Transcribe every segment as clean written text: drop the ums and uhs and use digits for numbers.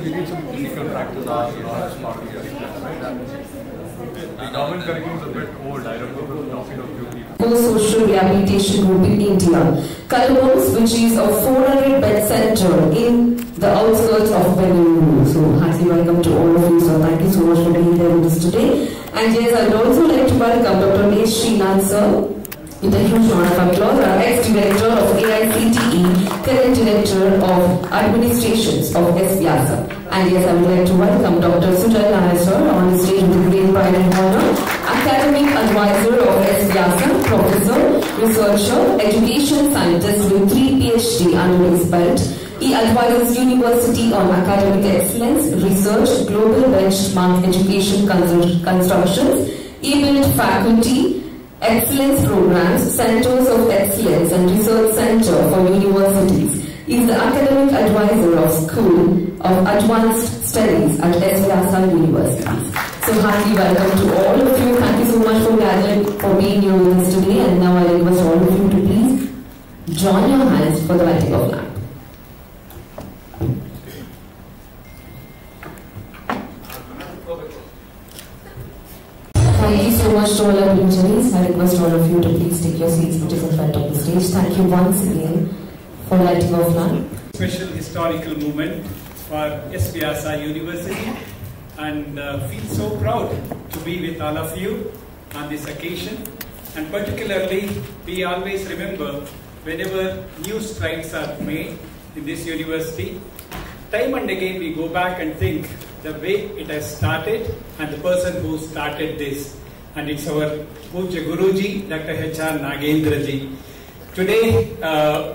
we need some physical practice as part of the right? The government curriculum is a bit old. I remember talking to a few people. Social rehabilitation group in India, Kalmos, which is a 400-bed center in the outskirts of Bengaluru. So, heartily welcome to all of you. So, thank you so much for being there with us today. And yes, I would also like to welcome Dr. Nesh Srinath sir, with a huge round of applause, our ex-director of AICTE, current director of administrations of S. Vyasa. And yes, I would like to welcome Dr. Sujal Nair sir on the stage with great pride and honor, academic advisor of S. Vyasa, professor, researcher, education scientist with 3 PhD under his belt. He advises university on academic excellence, research, global benchmark education constructions, e-built faculty, excellence programs, centers of excellence and research center for universities. He is the academic advisor of School of Advanced Studies at S. Vyasa University. So heartily welcome to all of you. Thank you so much for being here with us today. And now I request all of you to please join your hands for the lighting of lamp. Thank you so much to all our luminaries. I request all of you to please take your seats which is in front of the stage. Thank you once again for lighting of lamp. Special historical moment for S. Vyasa University, and feel so proud to be with all of you on this occasion. And particularly, we always remember whenever new strides are made in this university, time and again we go back and think the way it has started and the person who started this. And it's our Pujya Guruji, Dr. H.R. Nagendra ji. Today,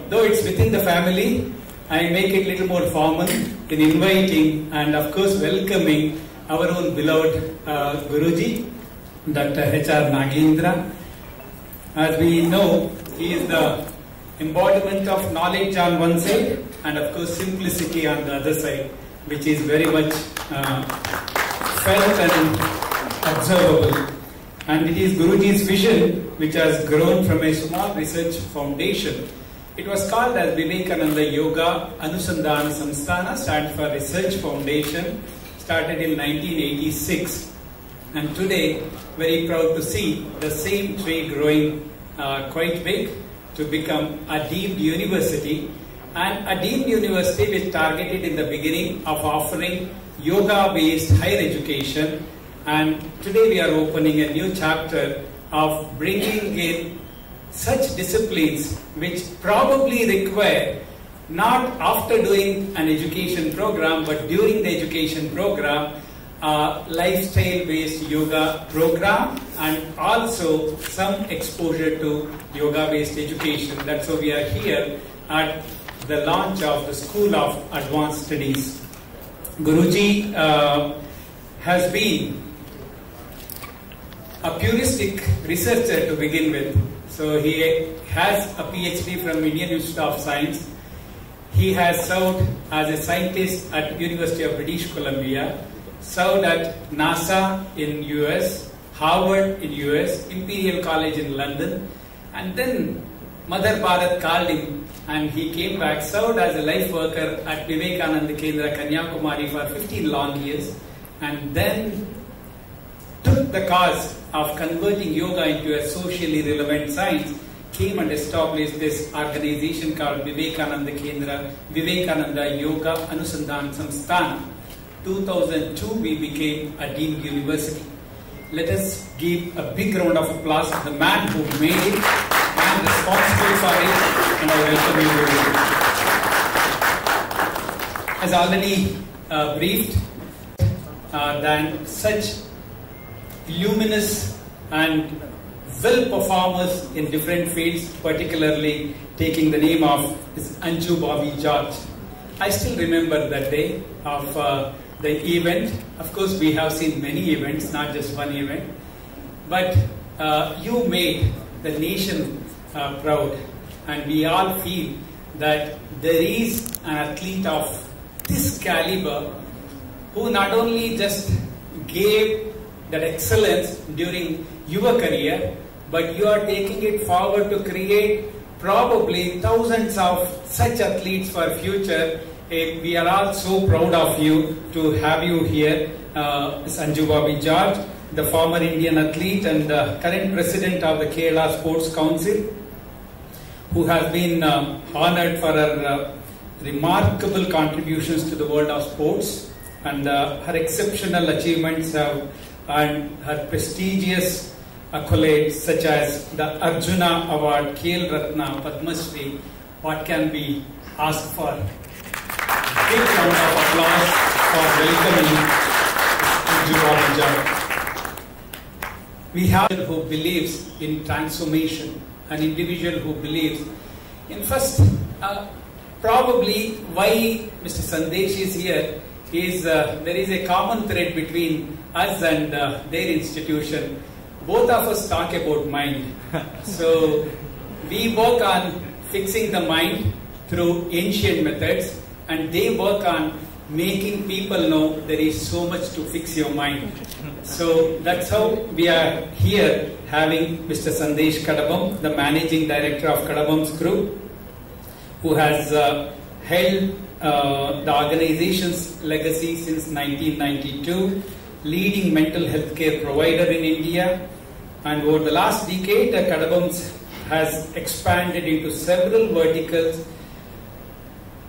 though it's within the family, I make it a little more formal in inviting and of course welcoming our own beloved Guruji, Dr. H.R. Nagendra. As we know, he is the embodiment of knowledge on one side and of course simplicity on the other side, which is very much felt and observable. And it is Guruji's vision which has grown from a small research foundation. It was called as Vivekananda Yoga Anusandhana Samsthana, stands for Research Foundation, started in 1986. And today, very proud to see the same tree growing quite big to become a deemed university. And a deemed university which targeted in the beginning of offering yoga-based higher education. And today we are opening a new chapter of bringing in such disciplines which probably require, not after doing an education program, but during the education program, lifestyle-based yoga program and also some exposure to yoga-based education. That's why we are here at the launch of the School of Advanced Studies. Guruji has been a puristic researcher to begin with. So he has a PhD from Indian Institute of Science. He has served as a scientist at University of British Columbia, served at NASA in US, Harvard in US, Imperial College in London, and then Mother Bharat called him and he came back, served as a life worker at Vivekananda Kendra, Kanyakumari for 15 long years, and then took the cause of converting yoga into a socially relevant science, came and established this organization called Vivekananda Kendra, Vivekananda Yoga Anusandhana Samsthana. 2002 we became a deemed university. Let us give a big round of applause to the man who made it and responsible for it, and I welcome you. As already briefed, then such luminous and well performers in different fields, particularly taking the name of Anju Bobby George. I still remember that day of the event. Of course, we have seen many events, not just one event. But you made the nation proud, and we all feel that there is an athlete of this caliber who not only just gave that excellence during your career, but you are taking it forward to create probably thousands of such athletes for future We are all so proud of you to have you here, Sanju Bobby George, the former Indian athlete and current president of the Kerala Sports Council, who has been honored for her remarkable contributions to the world of sports, and her exceptional achievements have earned her prestigious accolades such as the Arjuna Award, Khel Ratna, Padma Shri. What can be asked for? Big round of applause for welcoming Sanju Bobby George. We have a who believes in transformation, an individual who believes in first, probably why Mr. Sandesh is here is there is a common thread between us and their institution. Both of us talk about mind. So we work on fixing the mind through ancient methods, and they work on making people know there is so much to fix your mind. So that's how we are here having Mr. Sandesh Kadabam, the Managing Director of Kadabam's Group, who has held the organization's legacy since 1992, leading mental health care provider in India, and over the last decade, Kadabam's has expanded into several verticals,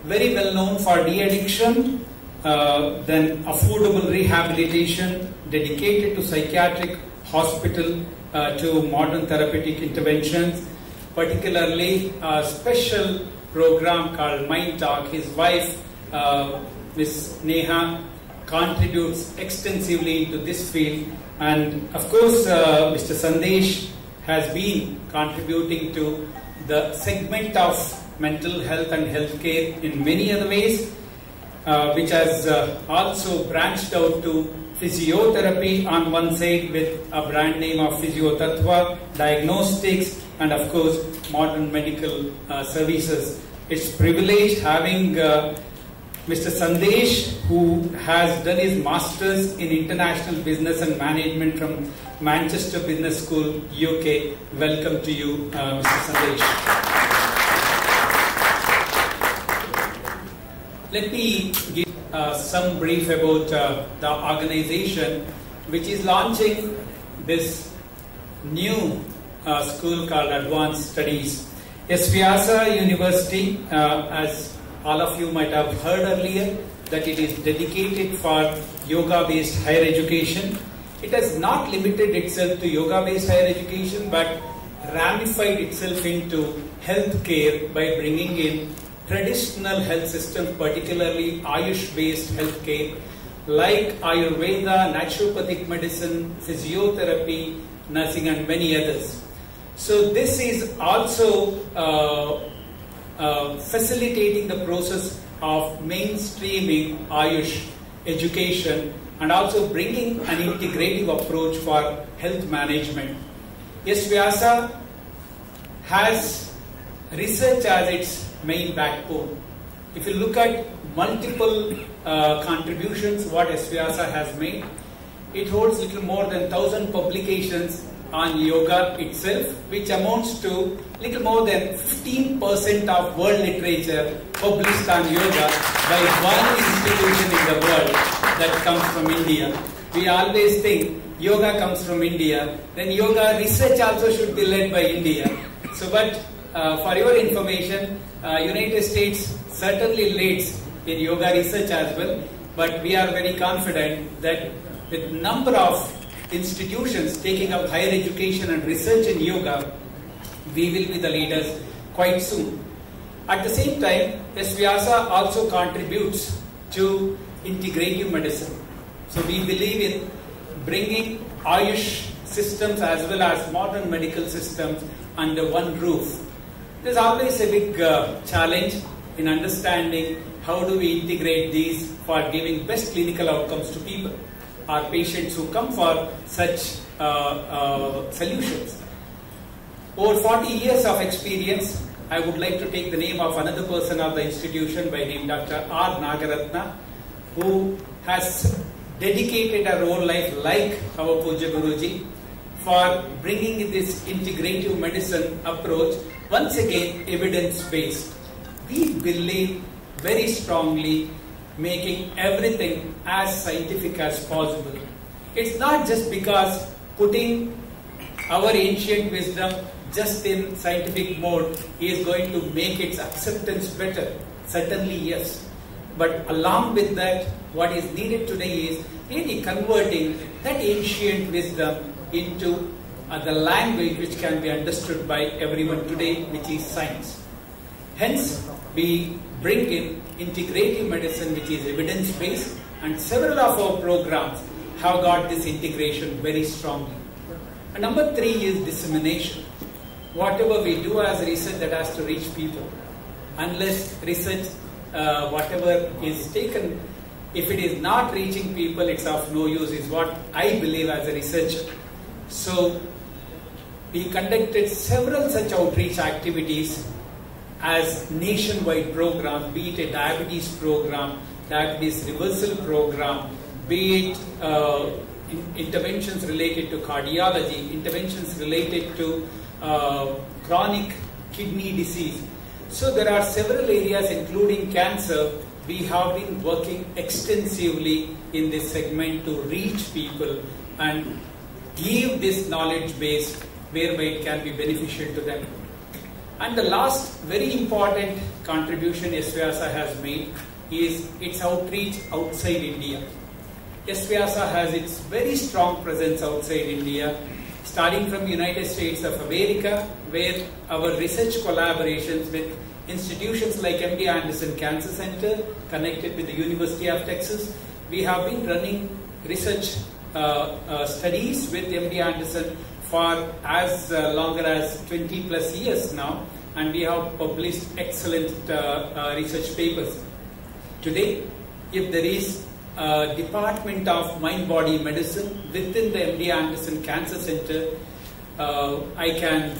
very well known for de-addiction, then affordable rehabilitation, dedicated to psychiatric hospital, to modern therapeutic interventions, particularly a special program called Mind Talk. His wife, Ms. Neha, contributes extensively into this field, and of course Mr. Sandesh has been contributing to the segment of mental health and healthcare in many other ways, which has also branched out to physiotherapy on one side with a brand name of Physiotattva, diagnostics, and of course modern medical services. It's privileged having Mr. Sandesh, who has done his Masters in International Business and Management from Manchester Business School, UK. Welcome to you, Mr. Sandesh. Let me give some brief about the organization which is launching this new school called Advanced Studies. S. Vyasa University, as all of you might have heard earlier, that it is dedicated for yoga-based higher education. It has not limited itself to yoga-based higher education, but ramified itself into healthcare by bringing in traditional health systems, particularly Ayush-based healthcare, like Ayurveda, naturopathic medicine, physiotherapy, nursing, and many others. So this is also facilitating the process of mainstreaming Ayush education and also bringing an integrative approach for health management. Yes, Vyasa has research as its main backbone. If you look at multiple contributions what SVYASA has made, it holds little more than 1,000 publications on yoga itself, which amounts to little more than 15% of world literature published on yoga by one institution in the world that comes from India. We always think yoga comes from India, then yoga research also should be led by India. So, but for your information, United States certainly leads in yoga research as well, but we are very confident that with number of institutions taking up higher education and research in yoga, we will be the leaders quite soon. At the same time, SVYASA also contributes to integrative medicine. So we believe in bringing Ayush systems as well as modern medical systems under one roof. There's always a big challenge in understanding how do we integrate these for giving best clinical outcomes to people, our patients who come for such solutions. Over 40 years of experience, I would like to take the name of another person of the institution by name Dr. R. Nagaratna, who has dedicated her whole life, like our Puja Guruji, for bringing this integrative medicine approach, once again evidence-based. We believe very strongly, making everything as scientific as possible. It's not just because putting our ancient wisdom just in scientific mode is going to make its acceptance better. Certainly yes. But along with that, what is needed today is really converting that ancient wisdom into the language which can be understood by everyone today, which is science. Hence, we bring in integrative medicine, which is evidence-based, and several of our programs have got this integration very strongly. And number 3 is dissemination. Whatever we do as research, that has to reach people. Unless research, whatever is taken, if it is not reaching people, it's of no use, is what I believe as a researcher. So, we conducted several such outreach activities as nationwide programs, be it a diabetes program, diabetes reversal program, be it interventions related to cardiology, interventions related to chronic kidney disease. So there are several areas, including cancer. We have been working extensively in this segment to reach people and give this knowledge base whereby it can be beneficial to them. And the last very important contribution SVIASA has made is its outreach outside India. SVIASA has its very strong presence outside India, starting from United States of America, where our research collaborations with institutions like MD Anderson Cancer Center, connected with the University of Texas. We have been running research studies with MD Anderson for as longer as 20 plus years now, and we have published excellent research papers. Today, if there is a Department of Mind-Body Medicine within the MD Anderson Cancer Center, I can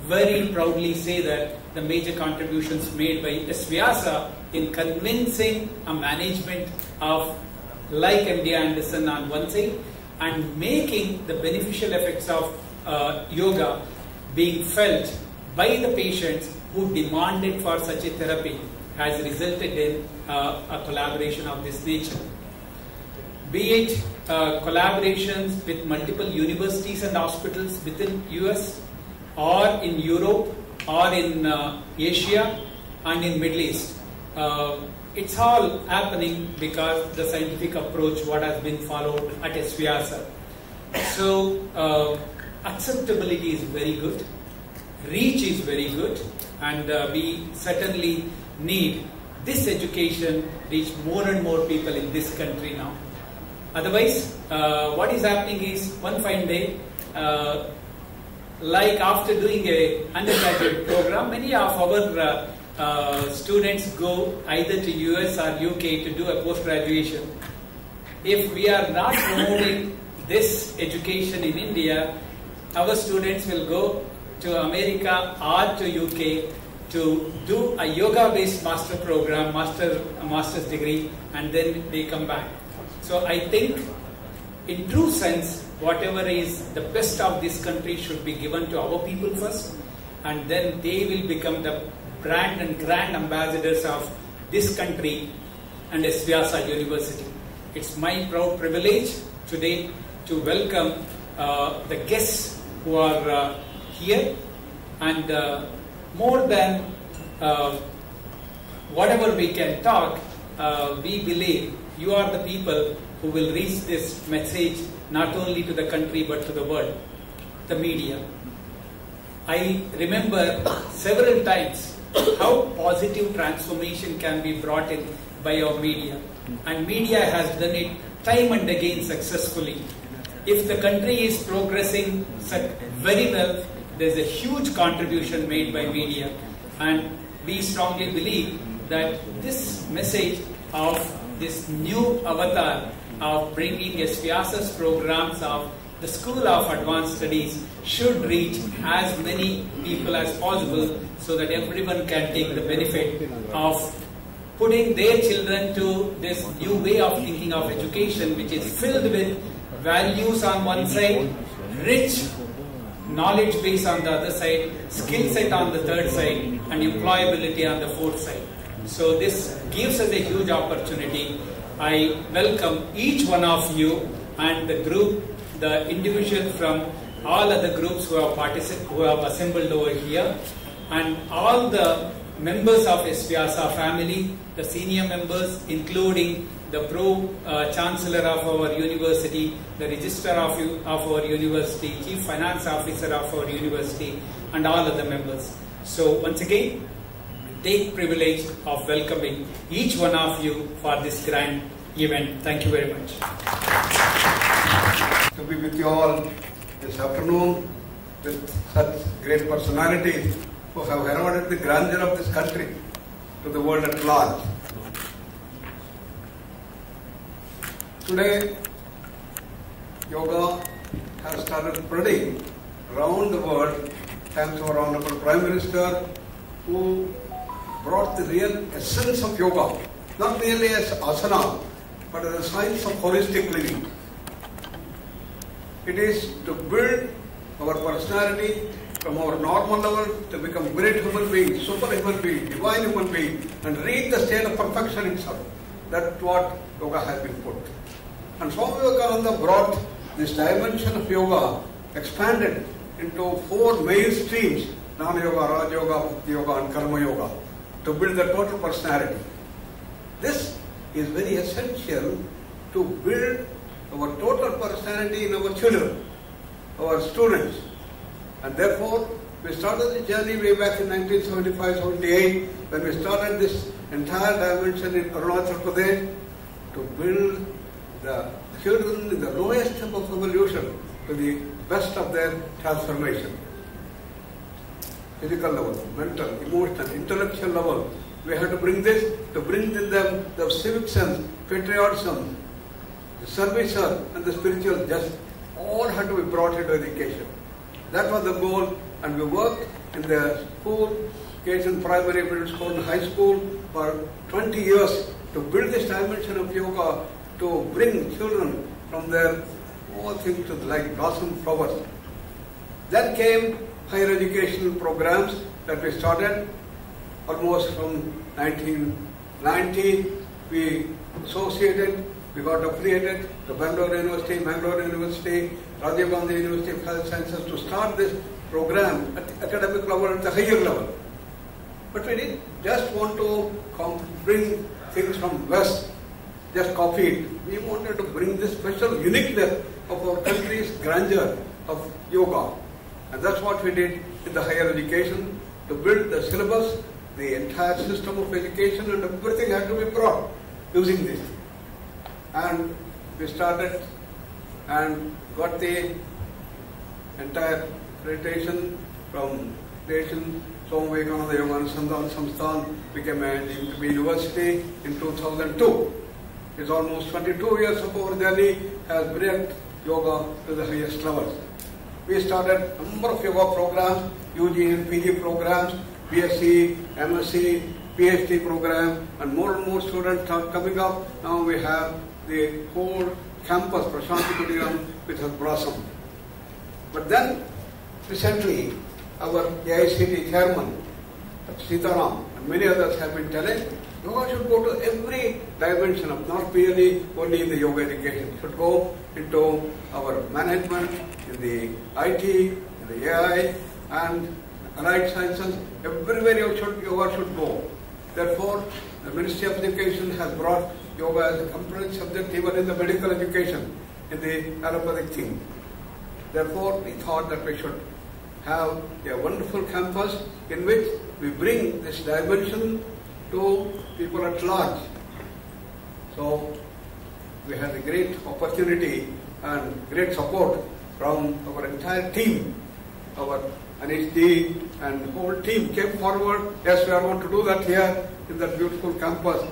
very proudly say that the major contributions made by SVIASA in convincing a management of like MD Anderson on one side and making the beneficial effects of yoga being felt by the patients who demanded for such a therapy has resulted in a collaboration of this nature. Be it collaborations with multiple universities and hospitals within US or in Europe or in Asia and in Middle East. It's all happening because the scientific approach what has been followed at SVIASA. So acceptability is very good, reach is very good, and we certainly need this education reach more and more people in this country now. Otherwise, what is happening is one fine day, like after doing a undergraduate program, many of our students go either to US or UK to do a post-graduation. If we are not promoting this education in India, our students will go to America or to UK to do a yoga-based master program, master's degree, and then they come back. So I think, in true sense, whatever is the best of this country should be given to our people first, and then they will become the brand and grand ambassadors of this country and SVIASA University. It's my proud privilege today to welcome the guests who are here, and more than whatever we can talk, we believe you are the people who will reach this message not only to the country but to the world, the media. I remember several times how positive transformation can be brought in by our media, and media has done it time and again successfully. If the country is progressing very well, there's a huge contribution made by media, and we strongly believe that this message of this new avatar of bringing SVIASA's programs of the School of Advanced Studies should reach as many people as possible, so that everyone can take the benefit of putting their children to this new way of thinking of education, which is filled with values on one side, rich knowledge base on the other side, skill set on the third side, and employability on the fourth side. So this gives us a huge opportunity. I welcome each one of you and the group, the individual from all other groups who have assembled over here, and all the members of S. Vyasa family, the senior members, including the Pro-Chancellor of our university, the Registrar of our university, Chief Finance Officer of our university, and all other members. So once again, take privilege of welcoming each one of you for this grand event. Thank you very much. To be with you all this afternoon with such great personalities who have heralded the grandeur of this country to the world at large. Today, yoga has started spreading around the world thanks to our Honorable Prime Minister, who brought the real essence of yoga, not merely as asana, but as a science of holistic living. It is to build our personality from our normal level to become great human beings, super human beings, divine human beings, and reach the state of perfection itself. That's what yoga has been put. And Swami Vivekananda brought this dimension of yoga, expanded into 4 main streams, Jnana Yoga, Raj Yoga, Bhakti Yoga, and Karma Yoga, to build the total personality. This is very essential to build our total personality in our children, our students. And therefore, we started the journey way back in 1975-78 when we started this entire dimension in Arunachal Pradesh to build the children in the lowest step of evolution to the best of their transformation. Physical level, mental, emotional, intellectual level. We have to bring this, to bring in them the civic sense, patriotism, the service and the spiritual just all had to be brought into education. That was the goal, and we worked in the school, education, primary, middle school, and high school for 20 years to build this dimension of yoga, to bring children from their all things to like blossom flowers. Then came higher educational programs that we started almost from 1990. We associated, we got affiliated to Bangalore University, Rajiv Gandhi University of Health Sciences to start this program at the academic level, at the higher level. But we didn't just want to bring things from West, just copy it. We wanted to bring this special uniqueness of our country's grandeur of yoga. And that's what we did in the higher education, to build the syllabus, the entire system of education, and everything had to be brought using this. And we started and got the entire accreditation from Nation. Swami Vivekananda Yoga Anusandhana Samsthan became a university in 2002. It's almost 22 years of our journey has brought yoga to the highest levels. We started a number of yoga programs, UG and PG programs, BSc, MSc, PhD program, and more students are coming up. Now we have the whole campus, Prashanti Kudiram, which has blossomed. But then, recently, our AICT chairman, Sitaram, and many others have been telling, yoga should go to every dimension of not merely only in the yoga education. It should go into our management, in the IT, in the AI, and allied sciences. Everywhere yoga should go. Therefore, the Ministry of Education has brought yoga as a compulsory subject even in the medical education, in the allopathic thing. Therefore, we thought that we should have a wonderful campus in which we bring this dimension to people at large. So, we had a great opportunity and great support from our entire team. Our Anish Ji and the whole team came forward. Yes, we are going to do that here in that beautiful campus.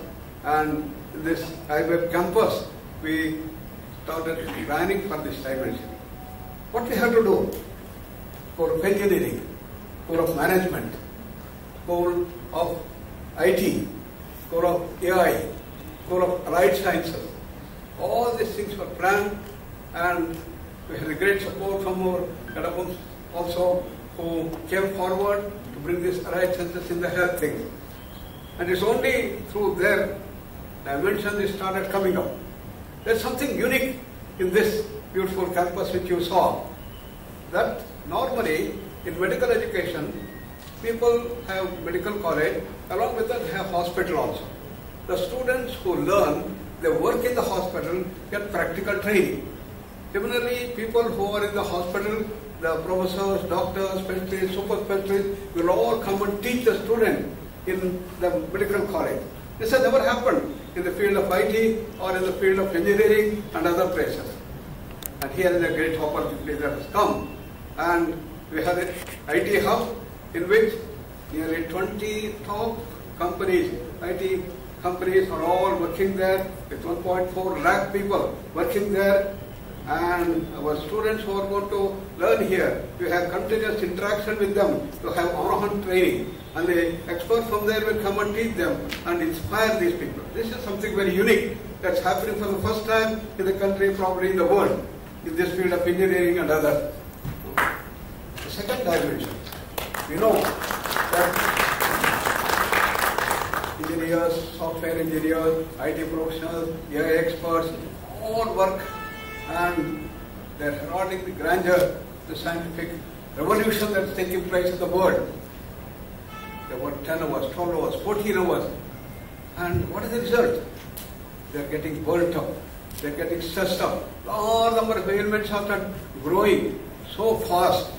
And in this IWeb campus, we started planning for this dimension. What we have to do? Core of engineering, core of management, core of IT, core of AI, core of allied sciences. All these things were planned, and we had a great support from our academics also, who came forward to bring this allied sciences in the health thing. And it's only through their dimension they started coming up. There's something unique in this beautiful campus which you saw. That normally in medical education, people have medical college, along with that they have hospital also. The students who learn, they work in the hospital, get practical training. Similarly, people who are in the hospital, the professors, doctors, specialists, super specialists, will all come and teach the student in the medical college. This has never happened in the field of IT or in the field of engineering and other places. And here is a great opportunity that has come. And we have an IT hub in which nearly 20 top companies, IT companies are all working there with 1.4 lakh people working there. And our students who are going to learn here, we have continuous interaction with them to have on-hand training. And the experts from there will come and teach them and inspire these people. This is something very unique that's happening for the first time in the country, probably in the world, in this field of engineering and others. The second dimension, we know that engineers, software engineers, IT professionals, AI experts, all work and they're heralding the grandeur, the scientific revolution that's taking place in the world. They work 10 hours, 12 hours, 14 hours. And what is the result? They're getting burnt up. They're getting stressed up. Large number of ailments are growing so fast.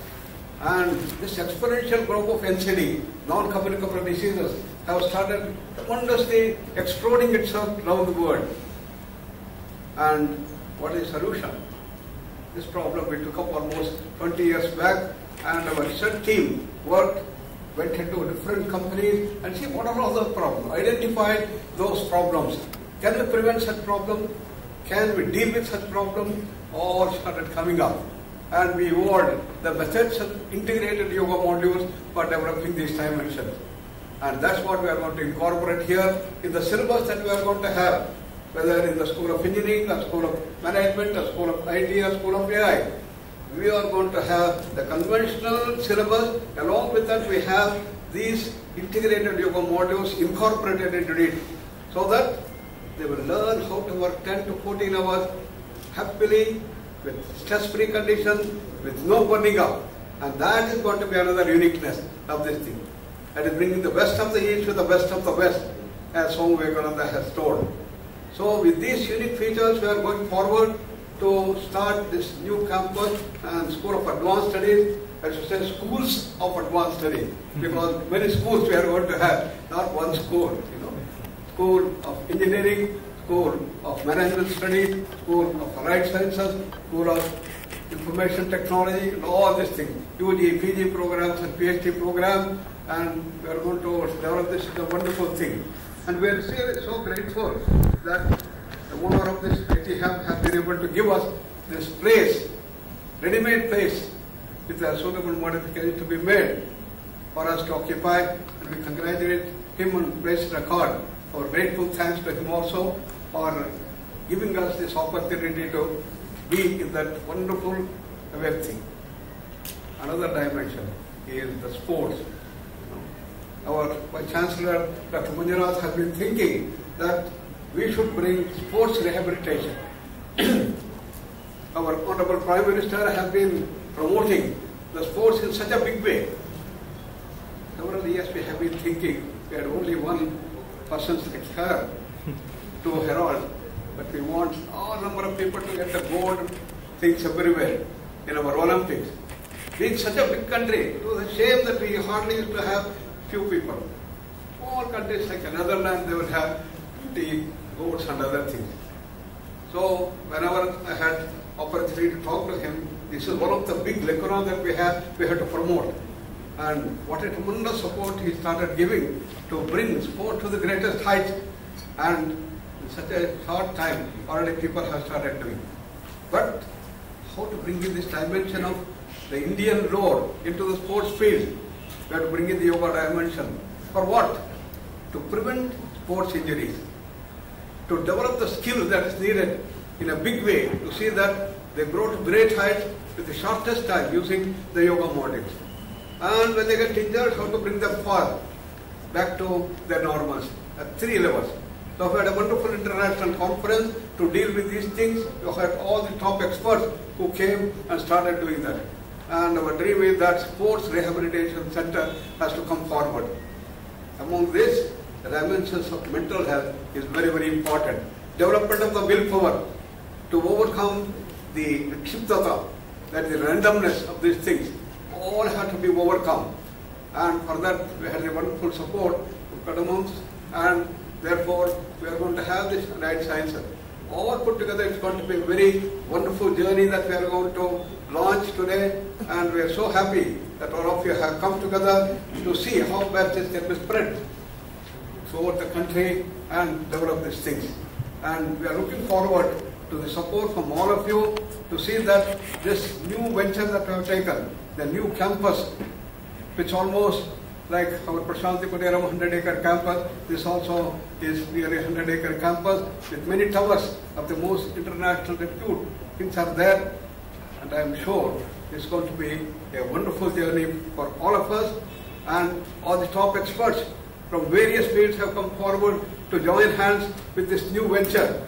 And this exponential growth of NCD, non-communicable diseases, have started tremendously exploding itself around the world. And what is the solution? This problem we took up almost 20 years back, and our research team went into different companies and see what are all the problems, identified those problems. Can we prevent such problem? Can we deal with such problem? All started coming up. And we evolved the methods of integrated yoga modules for developing these dimensions. And that's what we are going to incorporate here in the syllabus that we are going to have, whether in the School of Engineering, or School of Management, or School of IT, or School of AI. We are going to have the conventional syllabus. Along with that, we have these integrated yoga modules incorporated into it, so that they will learn how to work 10 to 14 hours happily, with stress-free conditions, with no burning up. And that is going to be another uniqueness of this thing. That is bringing the best of the East with the best of the West, as Swami Vivekananda has told. So with these unique features, we are going forward to start this new campus and School of Advanced Studies, I should say schools of advanced studies, because many schools we are going to have, not one school, School of Engineering, School of Management Studies, School of Applied Sciences, School of Information Technology, and all these things, UG, PG programs and PhD programs, and we are going to develop this as a wonderful thing. And we are so grateful that the owner of this IT hub has been able to give us this place, ready-made place, with a suitable modification to be made for us to occupy, and we congratulate him and place record. Our grateful thanks to him also for giving us this opportunity to be in that wonderful web thing. Another dimension is the sports. Our Chancellor, Dr. Manjunath, has been thinking that we should bring sports rehabilitation. Our Honorable Prime Minister has been promoting the sports in such a big way. Several years we have been thinking, we had only one person's lecture to herald, but we want all number of people to get the gold things everywhere in our Olympics. Being such a big country, it was a shame that we hardly used to have few people. All countries like Netherlands, they will have 20 goats and other things. So whenever I had opportunity to talk to him, this is one of the big lecturers that we have to promote. And what a tremendous support he started giving to bring sport to the greatest heights. And in such a short time, already people have started doing. But how to bring in this dimension of the Indian lore into the sports field? We have to bring in the yoga dimension. For what? To prevent sports injuries. To develop the skill that is needed in a big way, to see that they grow to great heights with the shortest time using the yoga modules. And when they get injured, how to bring them forward. back to their normals at 3 levels. So we had a wonderful international conference to deal with these things. We had all the top experts who came and started doing that. And our dream is that Sports Rehabilitation Center has to come forward. Among this, the dimensions of mental health is very, very important. Development of the willpower to overcome the kshiptata, that is the randomness of these things, all have to be overcome. And for that, we had a wonderful support from Kadamons, and therefore, we are going to have this right sciences. All put together, it's going to be a very wonderful journey that we are going to launch today, and we are so happy that all of you have come together to see how best this can be spread throughout the country and develop these things. And we are looking forward to the support from all of you to see that this new venture that we have taken, the new campus, which almost like our Prashanti Kuteram 100-acre campus, this also is nearly a 100-acre campus with many towers of the most international repute. Things are there, and I am sure it's going to be a wonderful journey for all of us. And all the top experts from various fields have come forward to join hands with this new venture.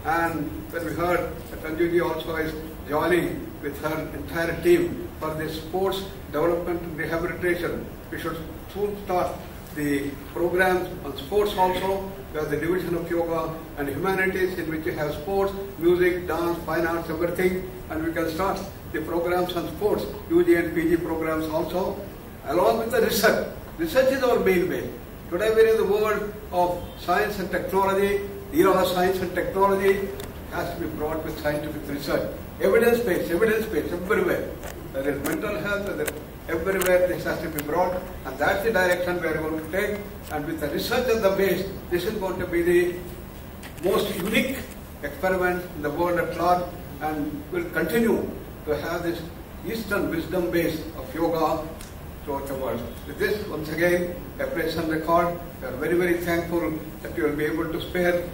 And when we heard that Anjuji also is joining with her entire team for this sports development and rehabilitation, we should soon start the programs on sports also. We have the division of yoga and humanities in which we have sports, music, dance, fine arts, everything, and we can start the programs on sports, UG and PG programs also, along with the research. Research is our main way. Today we are in the world of science and technology. The era of science and technology has to be brought with scientific research. Evidence-based everywhere. There is mental health, everywhere this has to be brought, and that's the direction we are going to take. And with the research at the base, this is going to be the most unique experiment in the world at large, and will continue to have this Eastern wisdom base of yoga throughout the world. With this, once again, a place on record. We are very, very thankful that you will be able to spare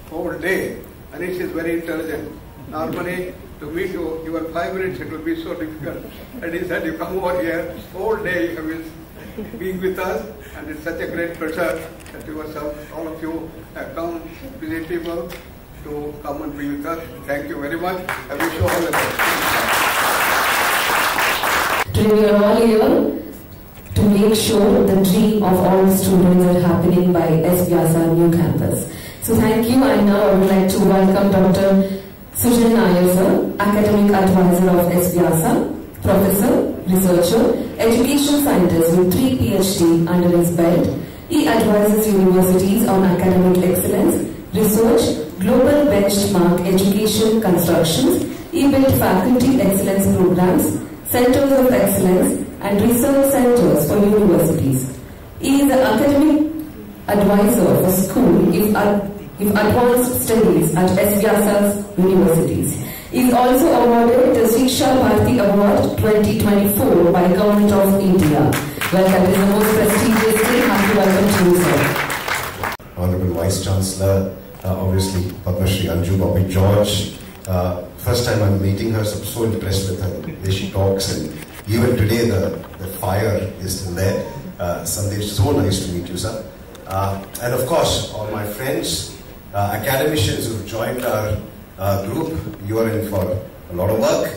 whole day. Anish is very intelligent. Normally, to meet you, even 5 minutes, it will be so difficult. And he said, you come over here, whole day you have been being with us, and it's such a great pleasure that you yourself, all of you have come, busy people, to come and be with us. Thank you very much. I wish you all the best. Today we are all here to make sure the dream of all the students are happening by S. Vyasa new campus. So thank you, and now I would like to welcome Dr. Sujan Nair sir, Academic Advisor of S. Vyasa, Professor, Researcher, Education Scientist with 3 PhD under his belt. He advises universities on academic excellence, research, global benchmark education constructions. He built faculty excellence programs, centers of excellence, and research centers for universities. He is the academic advisor for school if advanced studies at S. Vyasa's universities. He is also awarded the Shiksha Bharati Award 2024 by Government of India. Welcome, it is the most prestigious day. Happy welcome to you, sir. Honorable Vice Chancellor, obviously Padma Shri Anju Bobby George. First time I'm meeting her, so I'm so impressed with her, the way she talks, and even today the fire is still there. Sandesh, so nice to meet you, sir. And of course, all my friends, academicians who've joined our group, you are in for a lot of work.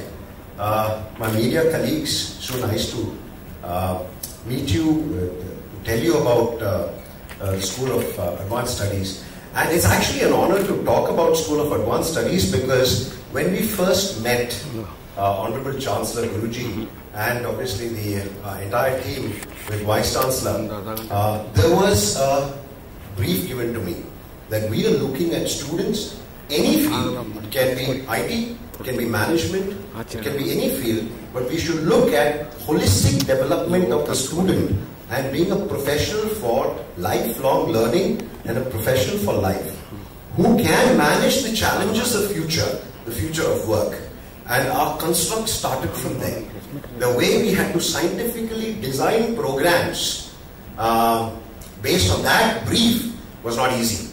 My media colleagues, so nice to meet you, to tell you about the School of Advanced Studies. And it's actually an honor to talk about School of Advanced Studies, because when we first met Honorable Chancellor Guruji and obviously the entire team with Vice Chancellor, there was a brief given to me that we are looking at students, any field. It can be IT, it can be management, it can be any field, but we should look at holistic development of the student and being a professional for lifelong learning and a professional for life, who can manage the challenges of the future of work. And our construct started from there. The way we had to scientifically design programs based on that brief was not easy.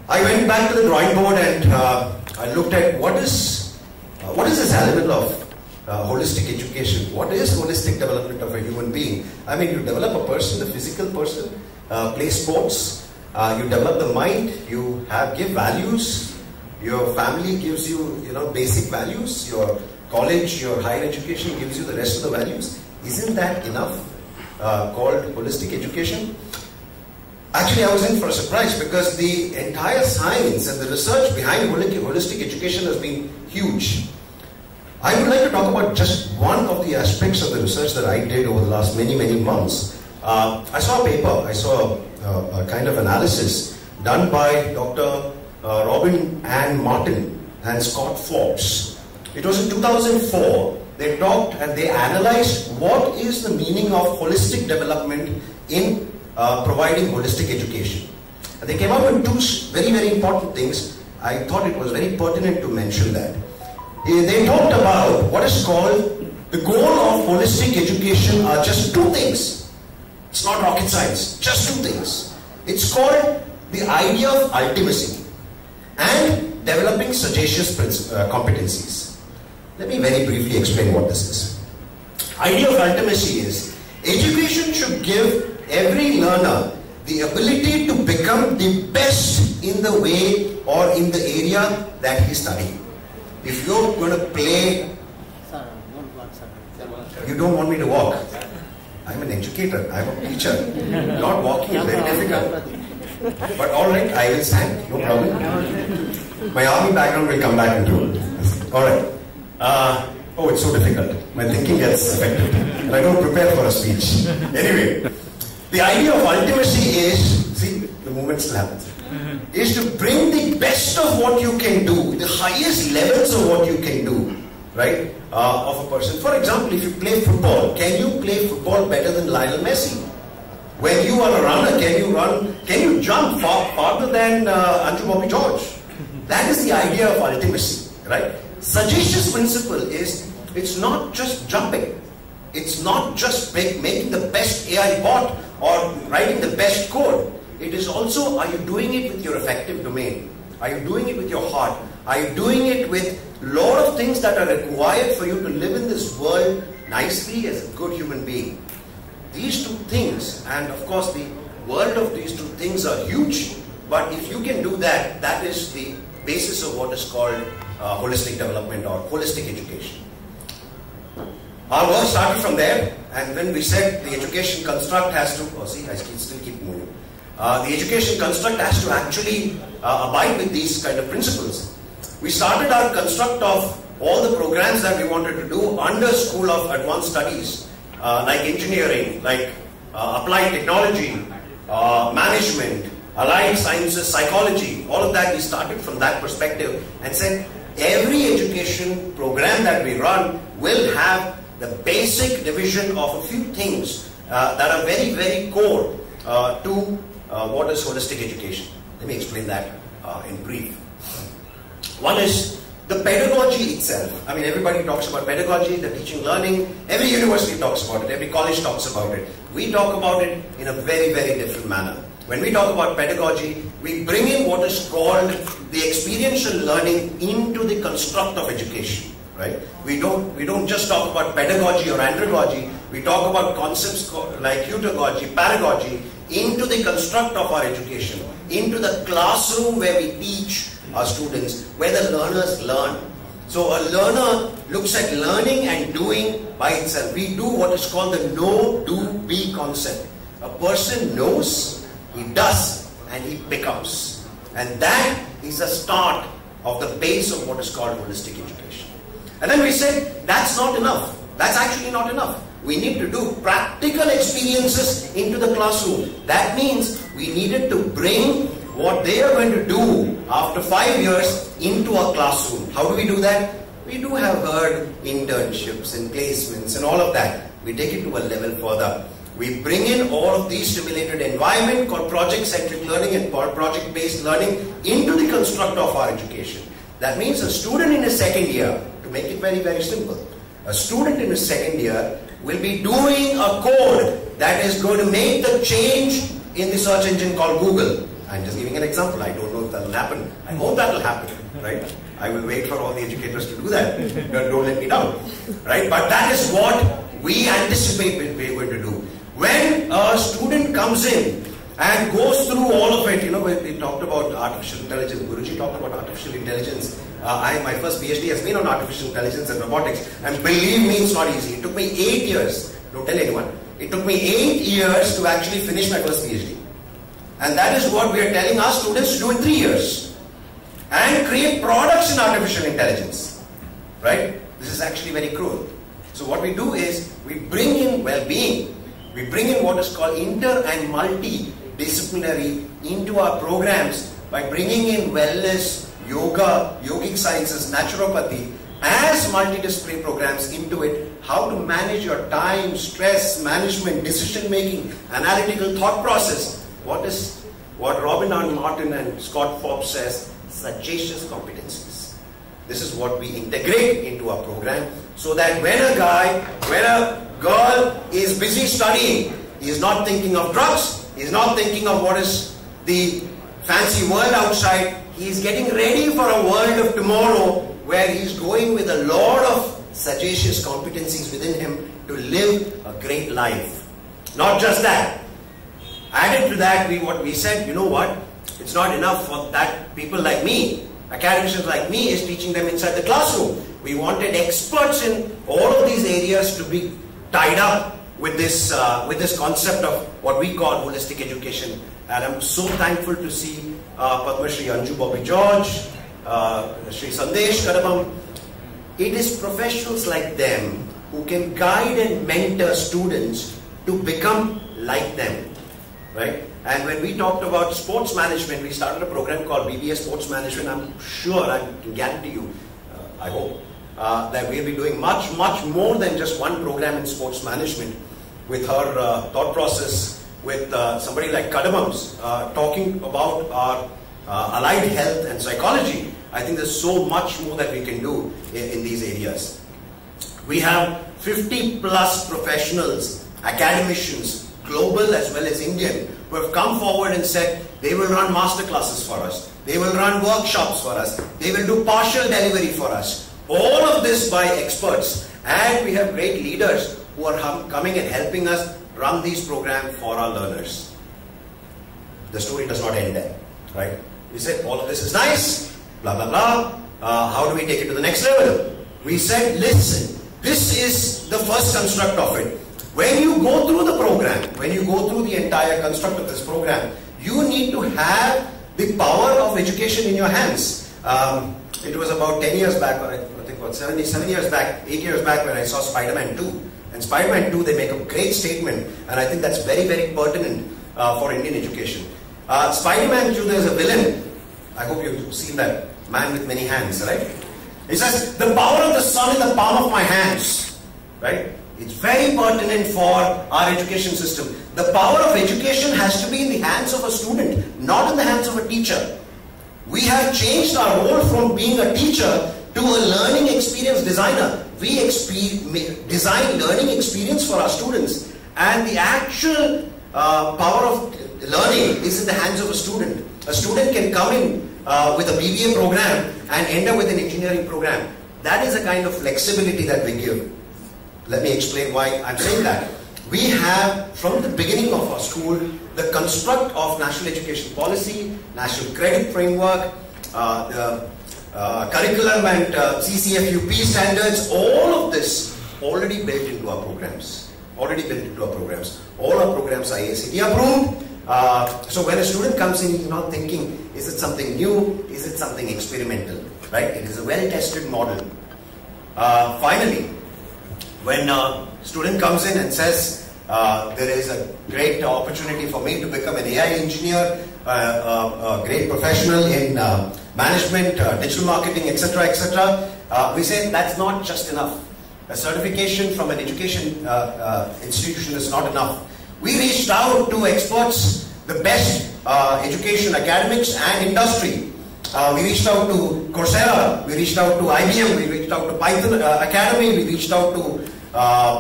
I went back to the drawing board and I looked at what is this element of holistic education. What is holistic development of a human being? I mean, you develop a person, the physical person, play sports, you develop the mind, you give values, your family gives you, basic values, your college, your higher education gives you the rest of the values. Isn't that enough? Called holistic education? Actually, I was in for a surprise because the entire science and the research behind holistic education has been huge. I would like to talk about just one of the aspects of the research that I did over the last many months. I saw a paper, I saw a kind of analysis done by Dr. Robin Ann Martin and Scott Forbes. It was in 2004. They talked and they analyzed what is the meaning of holistic development in providing holistic education. And they came up with two very important things. I thought it was very pertinent to mention that. They talked about what is called the goal of holistic education are just two things. It's not rocket science, just two things. It's called the idea of ultimacy and developing sagacious competencies. Let me very briefly explain what this is. Idea of ultimacy is education should give every learner the ability to become the best in the way or in the area that he's studying. If you're going to play, you don't want me to walk. I'm an educator, I'm a teacher. Not walking is very difficult. But alright, I will stand, no problem. My army background will come back into it. Alright. Oh, it's so difficult. My thinking gets affected. And I don't prepare for a speech. Anyway, the idea of ultimacy is, see, the movement still happens, is to bring the best of what you can do, the highest levels of what you can do, right, of a person. For example, if you play football, can you play football better than Lionel Messi? When you are a runner, can you jump farther than Anju Bobby George? That is the idea of ultimacy, right? Sagacious principle is, it's not just jumping. It's not just making the best AI bot or writing the best code. It is also, are you doing it with your affective domain? Are you doing it with your heart? Are you doing it with a lot of things that are required for you to live in this world nicely as a good human being? These two things, and of course the world of these two things are huge, but if you can do that, that is the basis of what is called holistic development or holistic education. Our work started from there, and when we said the education construct has to, I still keep moving. The education construct has to actually abide with these kind of principles. We started our construct of all the programs that we wanted to do under School of Advanced Studies, like engineering, like applied technology, management, allied sciences, psychology, all of that. We started from that perspective and said every education program that we run will have the basic division of a few things that are very core to what is holistic education. Let me explain that in brief. One is the pedagogy itself. I mean, everybody talks about pedagogy, the teaching learning. Every university talks about it. Every college talks about it. We talk about it in a very different manner. When we talk about pedagogy, we bring in what is called the experiential learning into the construct of education. Right? We don't just talk about pedagogy or andragogy. We talk about concepts like heutagogy, paragogy into the construct of our education, into the classroom where we teach our students, where the learners learn. So a learner looks at learning and doing by itself. We do what is called the know, do, be concept. A person knows, he does, and he becomes. And that is the start of the base of what is called holistic education. And then we said, that's not enough. That's actually not enough. We need to do practical experiences into the classroom. That means we needed to bring what they are going to do after 5 years into our classroom. How do we do that? We do have heard internships and placements and all of that. We take it to a level further. We bring in all of these stimulated environment called project-centric learning and project-based learning into the construct of our education. That means a student in his second year, to make it very simple, a student in his second year will be doing a code that is going to make the change in the search engine called Google. I'm just giving an example. I don't know if that will happen. I hope that will happen, right? I will wait for all the educators to do that. Don't let me down. Right? But that is what we anticipate we're going to do. When a student comes in and goes through all of it, we talked about artificial intelligence. Guruji talked about artificial intelligence. My first PhD has been on artificial intelligence and robotics. And believe me, it's not easy. It took me 8 years. Don't tell anyone. It took me 8 years to actually finish my first PhD. And that is what we are telling our students to do in 3 years. And create products in artificial intelligence. Right? This is actually very cruel. So what we do is, we bring in well-being. We bring in what is called inter and multidisciplinary into our programs by bringing in wellness, yoga, yogic sciences, naturopathy as multidisciplinary programs into it. How to manage your time, stress, management, decision making, analytical thought process. What Robin R. Martin and Scott Forbes says, sagacious competencies. This is what we integrate into our program, so that when a girl is busy studying, he is not thinking of drugs, he is not thinking of what is the fancy world outside. He is getting ready for a world of tomorrow where he is going with a lot of sagacious competencies within him to live a great life. Not just that. Added to that, what we said, it's not enough for that people like me, academicians like me, is teaching them inside the classroom. We wanted experts in all of these areas to be tied up with this concept of what we call holistic education. And I'm so thankful to see Padma Shri Anju Bobby George, Shri Sandesh Kadabam. It is professionals like them who can guide and mentor students to become like them. Right? And when we talked about sports management, we started a program called BBA Sports Management. I'm sure, I can guarantee you, I hope, that we'll be doing much, much more than just one program in sports management. With her thought process, with somebody like Kadamam's talking about our allied health and psychology, I think there's so much more that we can do in these areas. We have 50 plus professionals, academicians, global as well as Indian, who have come forward and said they will run master classes for us, they will run workshops for us, they will do partial delivery for us. All of this by experts, and we have great leaders who are coming and helping us run these programs for our learners. The story does not end there, right? We said all of this is nice, blah blah blah, how do we take it to the next level? We said, listen, this is the first construct of it. When you go through the program, when you go through the entire construct of this program, you need to have the power of education in your hands. It was about 10 years back, or I think about 7 years back, 8 years back, when I saw Spider-Man 2. And Spider-Man 2, they make a great statement, and I think that's very, very pertinent for Indian education. Spider-Man 2, there's a villain. I hope you've seen that, man with many hands, right? He says, the power of the sun in the palm of my hands, right? It's very pertinent for our education system. The power of education has to be in the hands of a student, not in the hands of a teacher. We have changed our role from being a teacher to a learning experience designer. We design learning experience for our students, and the actual power of learning is in the hands of a student. A student can come in with a BBA program and end up with an engineering program. That is a kind of flexibility that we give. Let me explain why I'm saying that. We have, from the beginning of our school, the construct of National Education Policy, National Credit Framework, the curriculum and CCFUP standards, all of this already built into our programs. All our programs are AICTE approved. So when a student comes in, he's not thinking, is it something new? Is it something experimental? Right? It is a well-tested model. Finally, when a student comes in and says, there is a great opportunity for me to become an AI engineer, a great professional in management, digital marketing, etc., etc., we say that's not just enough. A certification from an education institution is not enough. We reached out to experts, the best education, academics and industry. We reached out to Coursera, we reached out to IBM, we reached out to Python Academy, we reached out to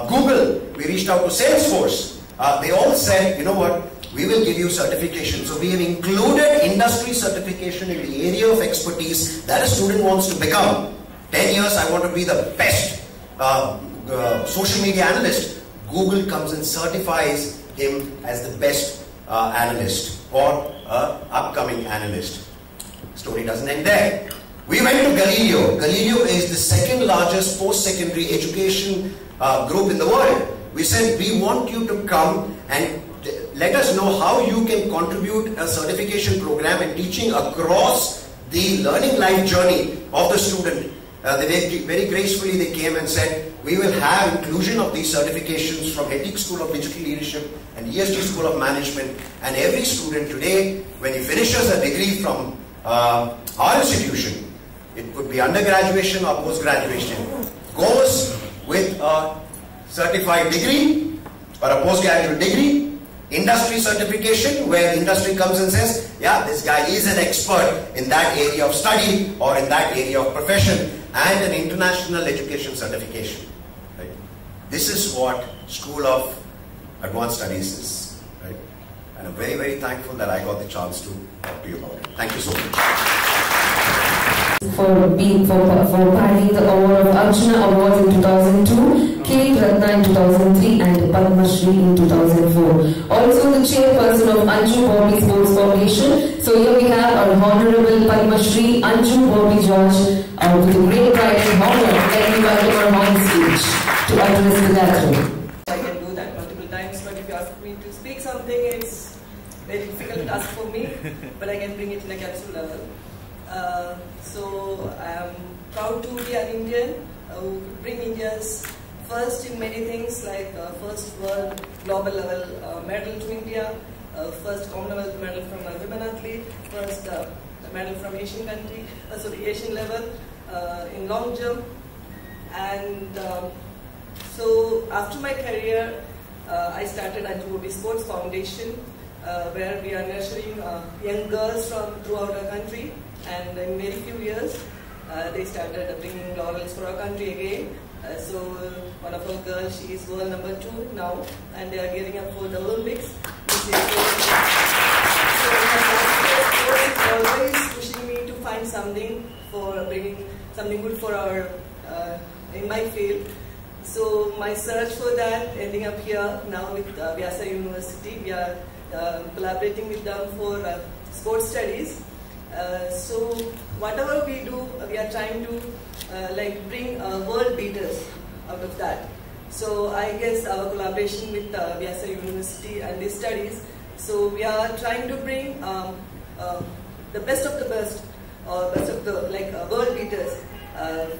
Google, we reached out to Salesforce. They all said, you know what, we will give you certification. So we have included industry certification in the area of expertise that a student wants to become. 10 years, I want to be the best social media analyst. Google comes and certifies him as the best analyst or upcoming analyst. Story doesn't end there. We went to Galileo. Galileo is the second largest post-secondary education group in the world. We said, we want you to come and let us know how you can contribute a certification program and teaching across the learning life journey of the student. Very gracefully they came and said, we will have inclusion of these certifications from Ethics School of Digital Leadership and ESG School of Management, and every student today, when he finishes a degree from our institution, it could be undergraduation or post-graduation, goes with a certified degree or a postgraduate degree, industry certification where industry comes and says, yeah, this guy is an expert in that area of study or in that area of profession, and an international education certification. Right? This is what School of Advanced Studies is. Right? And I'm very, very thankful that I got the chance to talk to you about it. Thank you so much. For finding the award of Arjuna Award in 2002, K. Ratna in 2003 and Padma Shri in 2004. Also the chairperson of Anju Bobby Sports Foundation. So here we have our Honorable Padma Shri Anju Bobby George with a great pride and honor. Let me welcome her on stage to address the gathering. I can do that multiple times, but if you ask me to speak something, it's very difficult task for me, but I can bring it in a capsule level. So I am proud to be an Indian who bring India's first in many things, like first world global level medal to India, first Commonwealth medal from a women athlete, first medal from Asian country, Asian level in long jump. And so after my career, I started Anju Bobby Sports Foundation, where we are nurturing young girls from throughout our country. And in very few years, they started bringing laurels for our country again. So one of our girls, she is world number 2 now, and they are gearing up for the Olympics. So always pushing me to find something for bringing something good for our in my field. So my search for that ending up here now with Vyasa University. We are collaborating with them for sports studies. So whatever we do, we are trying to bring world beaters out of that. So I guess our collaboration with Vyasa University and these studies, so we are trying to bring the best of the best, or best of the world beaters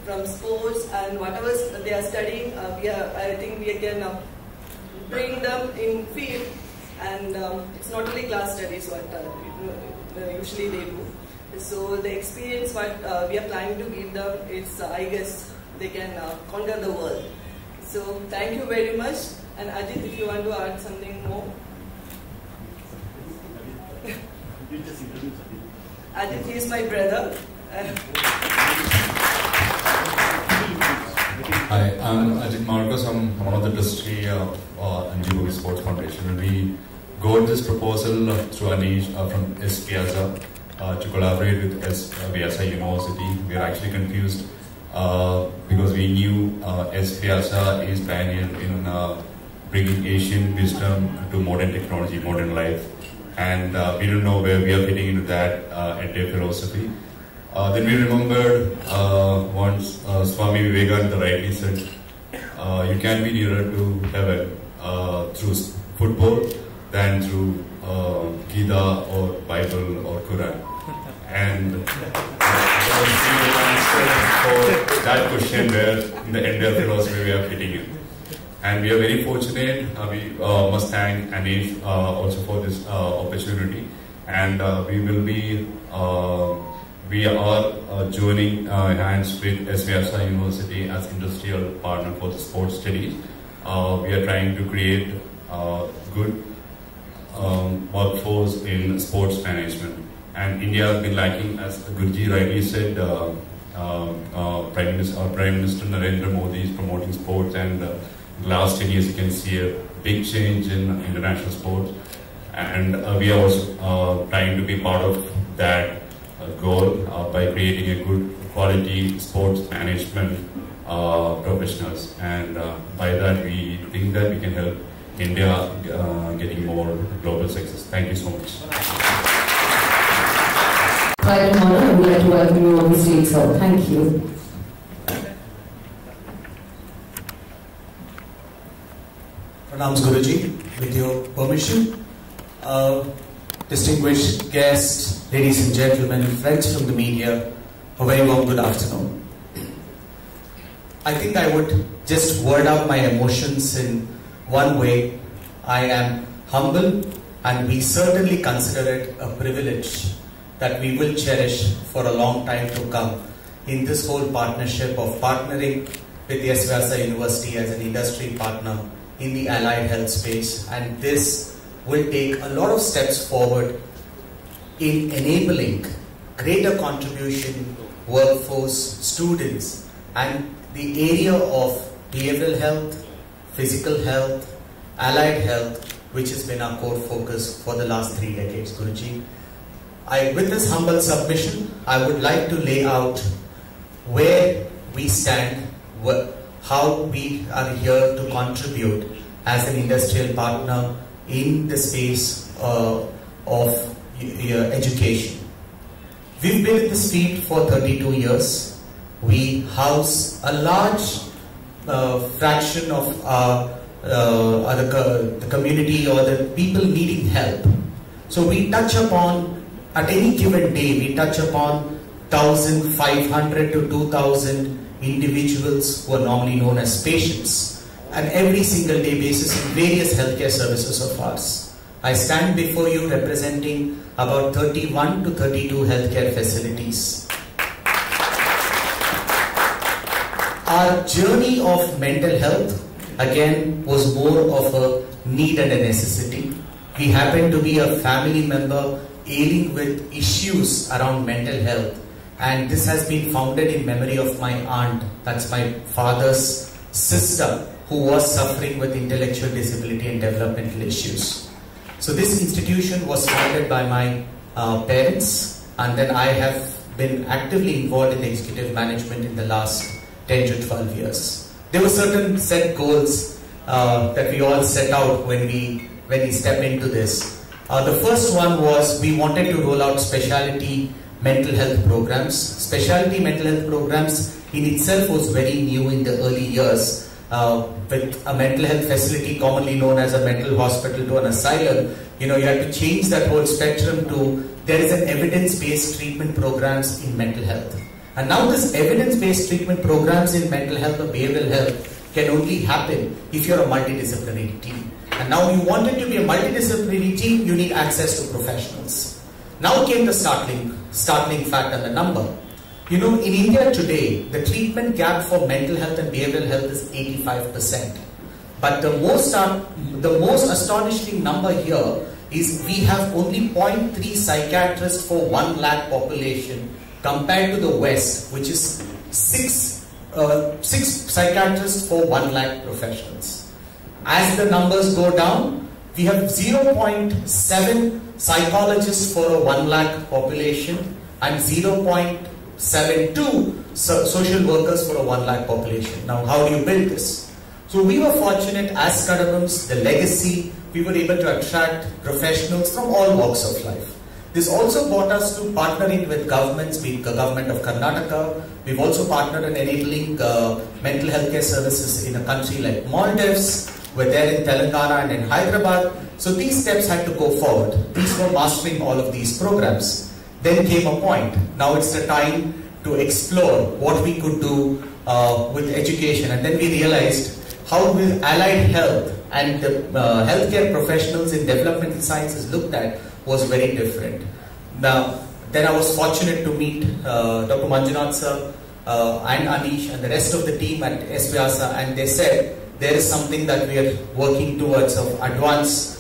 from sports and whatever they are studying. I think we can bring them in field, and it's not only class studies what usually they do. So the experience what we are planning to give them, it's I guess they can conquer the world. So thank you very much. And Ajit, if you want to add something more. Ajit, he is my brother. Hi, I'm Ajit Marcos. I'm one of the trustee of Anju Bobby Sports Foundation. We got this proposal through Anish from S. Piazza to collaborate with Vyasa University. We are actually confused because we knew S. Piazza is pioneer in bringing Asian wisdom to modern technology, modern life, and we don't know where we are fitting into that entire philosophy. Then we remembered once Swami Vivekananda rightly said, you can be nearer to heaven through football than through Gita or Bible or Quran. And the answer for that question where in the entire philosophy we are fitting in. And we are very fortunate. We must thank Anish also for this opportunity. And we are joining hands with S. Vyasa University as industrial partner for the sports studies. We are trying to create good workforce in sports management. And India has been lacking, as Guruji rightly said, Prime Minister Narendra Modi is promoting sports, and the last 10 years you can see a big change in international sports. And we are also trying to be part of that goal by creating a good quality sports management professionals, and by that we think that we can help India getting more global success. Thank you so much. Pride and honor, I would like to welcome you on the stage, sir. Thank you. Pranams Guruji, with your permission. Distinguished guests, ladies and gentlemen, friends from the media, a very warm good afternoon. I think I would just word out my emotions in one way. I am humble, and we certainly consider it a privilege that we will cherish for a long time to come in this whole partnership of partnering with S. Vyasa University as an industry partner in the allied health space, and this will take a lot of steps forward in enabling greater contribution, workforce, students, and the area of behavioral health, physical health, allied health, which has been our core focus for the last 3 decades, Guruji. With this humble submission, I would like to lay out where we stand, how we are here to contribute as an industrial partner in the space of education. We've been in this field for 32 years. We house a large fraction of the community or the people needing help. So we touch upon, at any given day, we touch upon 1,500 to 2,000 individuals who are normally known as patients, and every single day basis in various healthcare services of ours. I stand before you representing about 31 to 32 healthcare facilities. Our journey of mental health, again, was more of a need and a necessity. We happen to be a family member ailing with issues around mental health, and this has been founded in memory of my aunt, that's my father's sister, who was suffering with intellectual disability and developmental issues. So this institution was founded by my parents, and then I have been actively involved in the executive management in the last 10 to 12 years. There were certain set goals that we all set out when we step into this. The first one was we wanted to roll out specialty mental health programs. Specialty mental health programs in itself was very new in the early years. With a mental health facility commonly known as a mental hospital to an asylum, you had to change that whole spectrum to there is an evidence-based treatment programs in mental health. And now this evidence-based treatment programs in mental health or behavioral health can only happen if you're a multidisciplinary team. And now you wanted to be a multidisciplinary team, you need access to professionals. Now came the startling fact and the number. In India today, the treatment gap for mental health and behavioral health is 85%. But the most astonishing number here is we have only 0.3 psychiatrists for 1 lakh population compared to the West, which is 6 psychiatrists for 1 lakh professionals. As the numbers go down, we have 0.7 psychologists for a 1 lakh population and 0.72 social workers for a 1 lakh population. Now, how do you build this? So we were fortunate as Kadabams, the legacy, we were able to attract professionals from all walks of life. This also brought us to partnering with governments, be it the government of Karnataka. We've also partnered in enabling mental health care services in a country like Maldives. We're there in Telangana and in Hyderabad. So these steps had to go forward. These were mastering all of these programs. Then came a point. Now it's the time to explore what we could do with education. And then we realized how with allied health and the healthcare professionals in developmental sciences looked at was very different. Now, then I was fortunate to meet Dr. Manjunath sir and Anish and the rest of the team at S. Vyasa, and they said there is something that we are working towards of advanced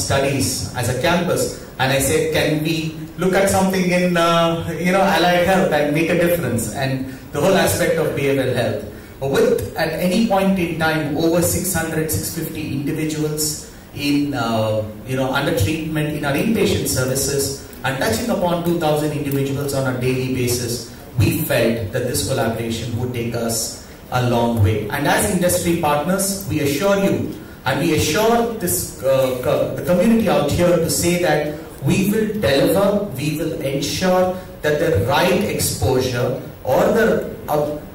studies as a campus. And I said, can we look at something in allied health and make a difference, and the whole aspect of behavioral health. With at any point in time over 600, 650 individuals in under treatment in our inpatient services and touching upon 2,000 individuals on a daily basis, we felt that this collaboration would take us a long way. And as industry partners, we assure you and we assure this the community out here to say that we will deliver, we will ensure that the right exposure or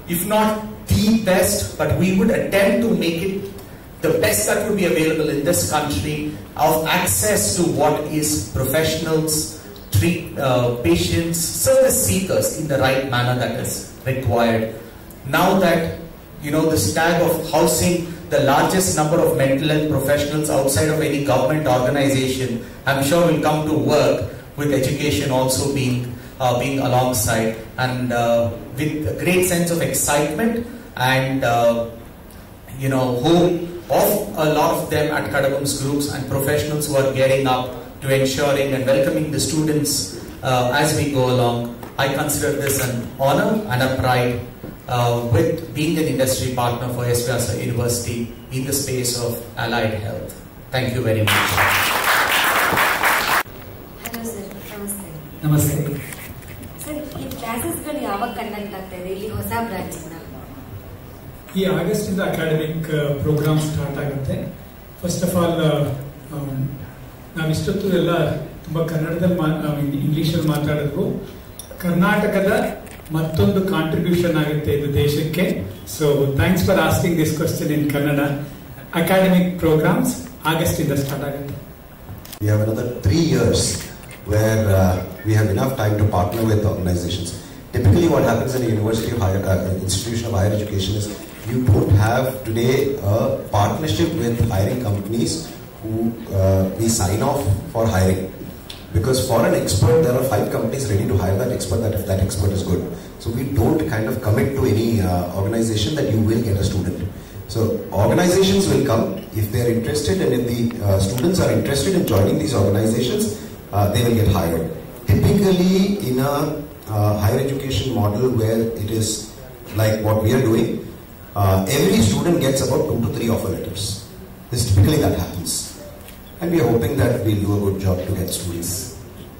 if not the best, but we would attempt to make it the best that would be available in this country of access to what is professionals, treat patients, service seekers in the right manner that is required. Now that this tag of housing the largest number of mental health professionals outside of any government organization, I'm sure will come to work with education also being alongside, and with a great sense of excitement and hope of a lot of them at Kadabam's groups and professionals who are gearing up to ensuring and welcoming the students as we go along. I consider this an honor and a pride with being an industry partner for S. Vyasa University in the space of allied health. Thank you very much. Hello sir, namaste. Namaste. Sir, ಈ ಕ್ಲಾಸಸ್ಗಳು ಯಾವಾಗ conduct ಆಗ್ತಾ ಇದೆ ಇಲ್ಲಿ ಹೊಸ branch ಇಂದ? ಈ August ಇಂದ academic program start ಆಗುತ್ತೆ. ಫಸ್ಟ್ ಆಫ್ ಆಲ್ ನಾವಿಷ್ಟೊತ್ತು ಎಲ್ಲ ತುಂಬಾ ಕನ್ನಡದಲ್ಲಿ ಇಂಗ್ಲಿಷಲ್ಲಿ ಮಾತಾಡಿದ್ವು. ಕರ್ನಾಟಕದ ಮತ್ತೊಂದು ಕಾಂಟ್ರಿಬ್ಯೂಷನ್ ಆಗುತ್ತೆ ಇದು ದೇಶಕ್ಕೆ. So thanks for asking this question in Kannada. Academic programs August ಇಂದ ಸ್ಟಾರ್ಟ್ ಆಗುತ್ತೆ. We have another 3 years where we have enough time to partner with organizations. Typically what happens in a university of institution of higher education is you don't have today a partnership with hiring companies who we sign off for hiring. Because for an expert, there are 5 companies ready to hire that expert, that if that expert is good. So we don't kind of commit to any organization that you will get a student. So organizations will come if they are interested, and if the students are interested in joining these organizations, they will get hired. Typically in a higher education model where it is like what we are doing, every student gets about 2 to 3 offer letters. This typically that happens. And we are hoping that we'll do a good job to get students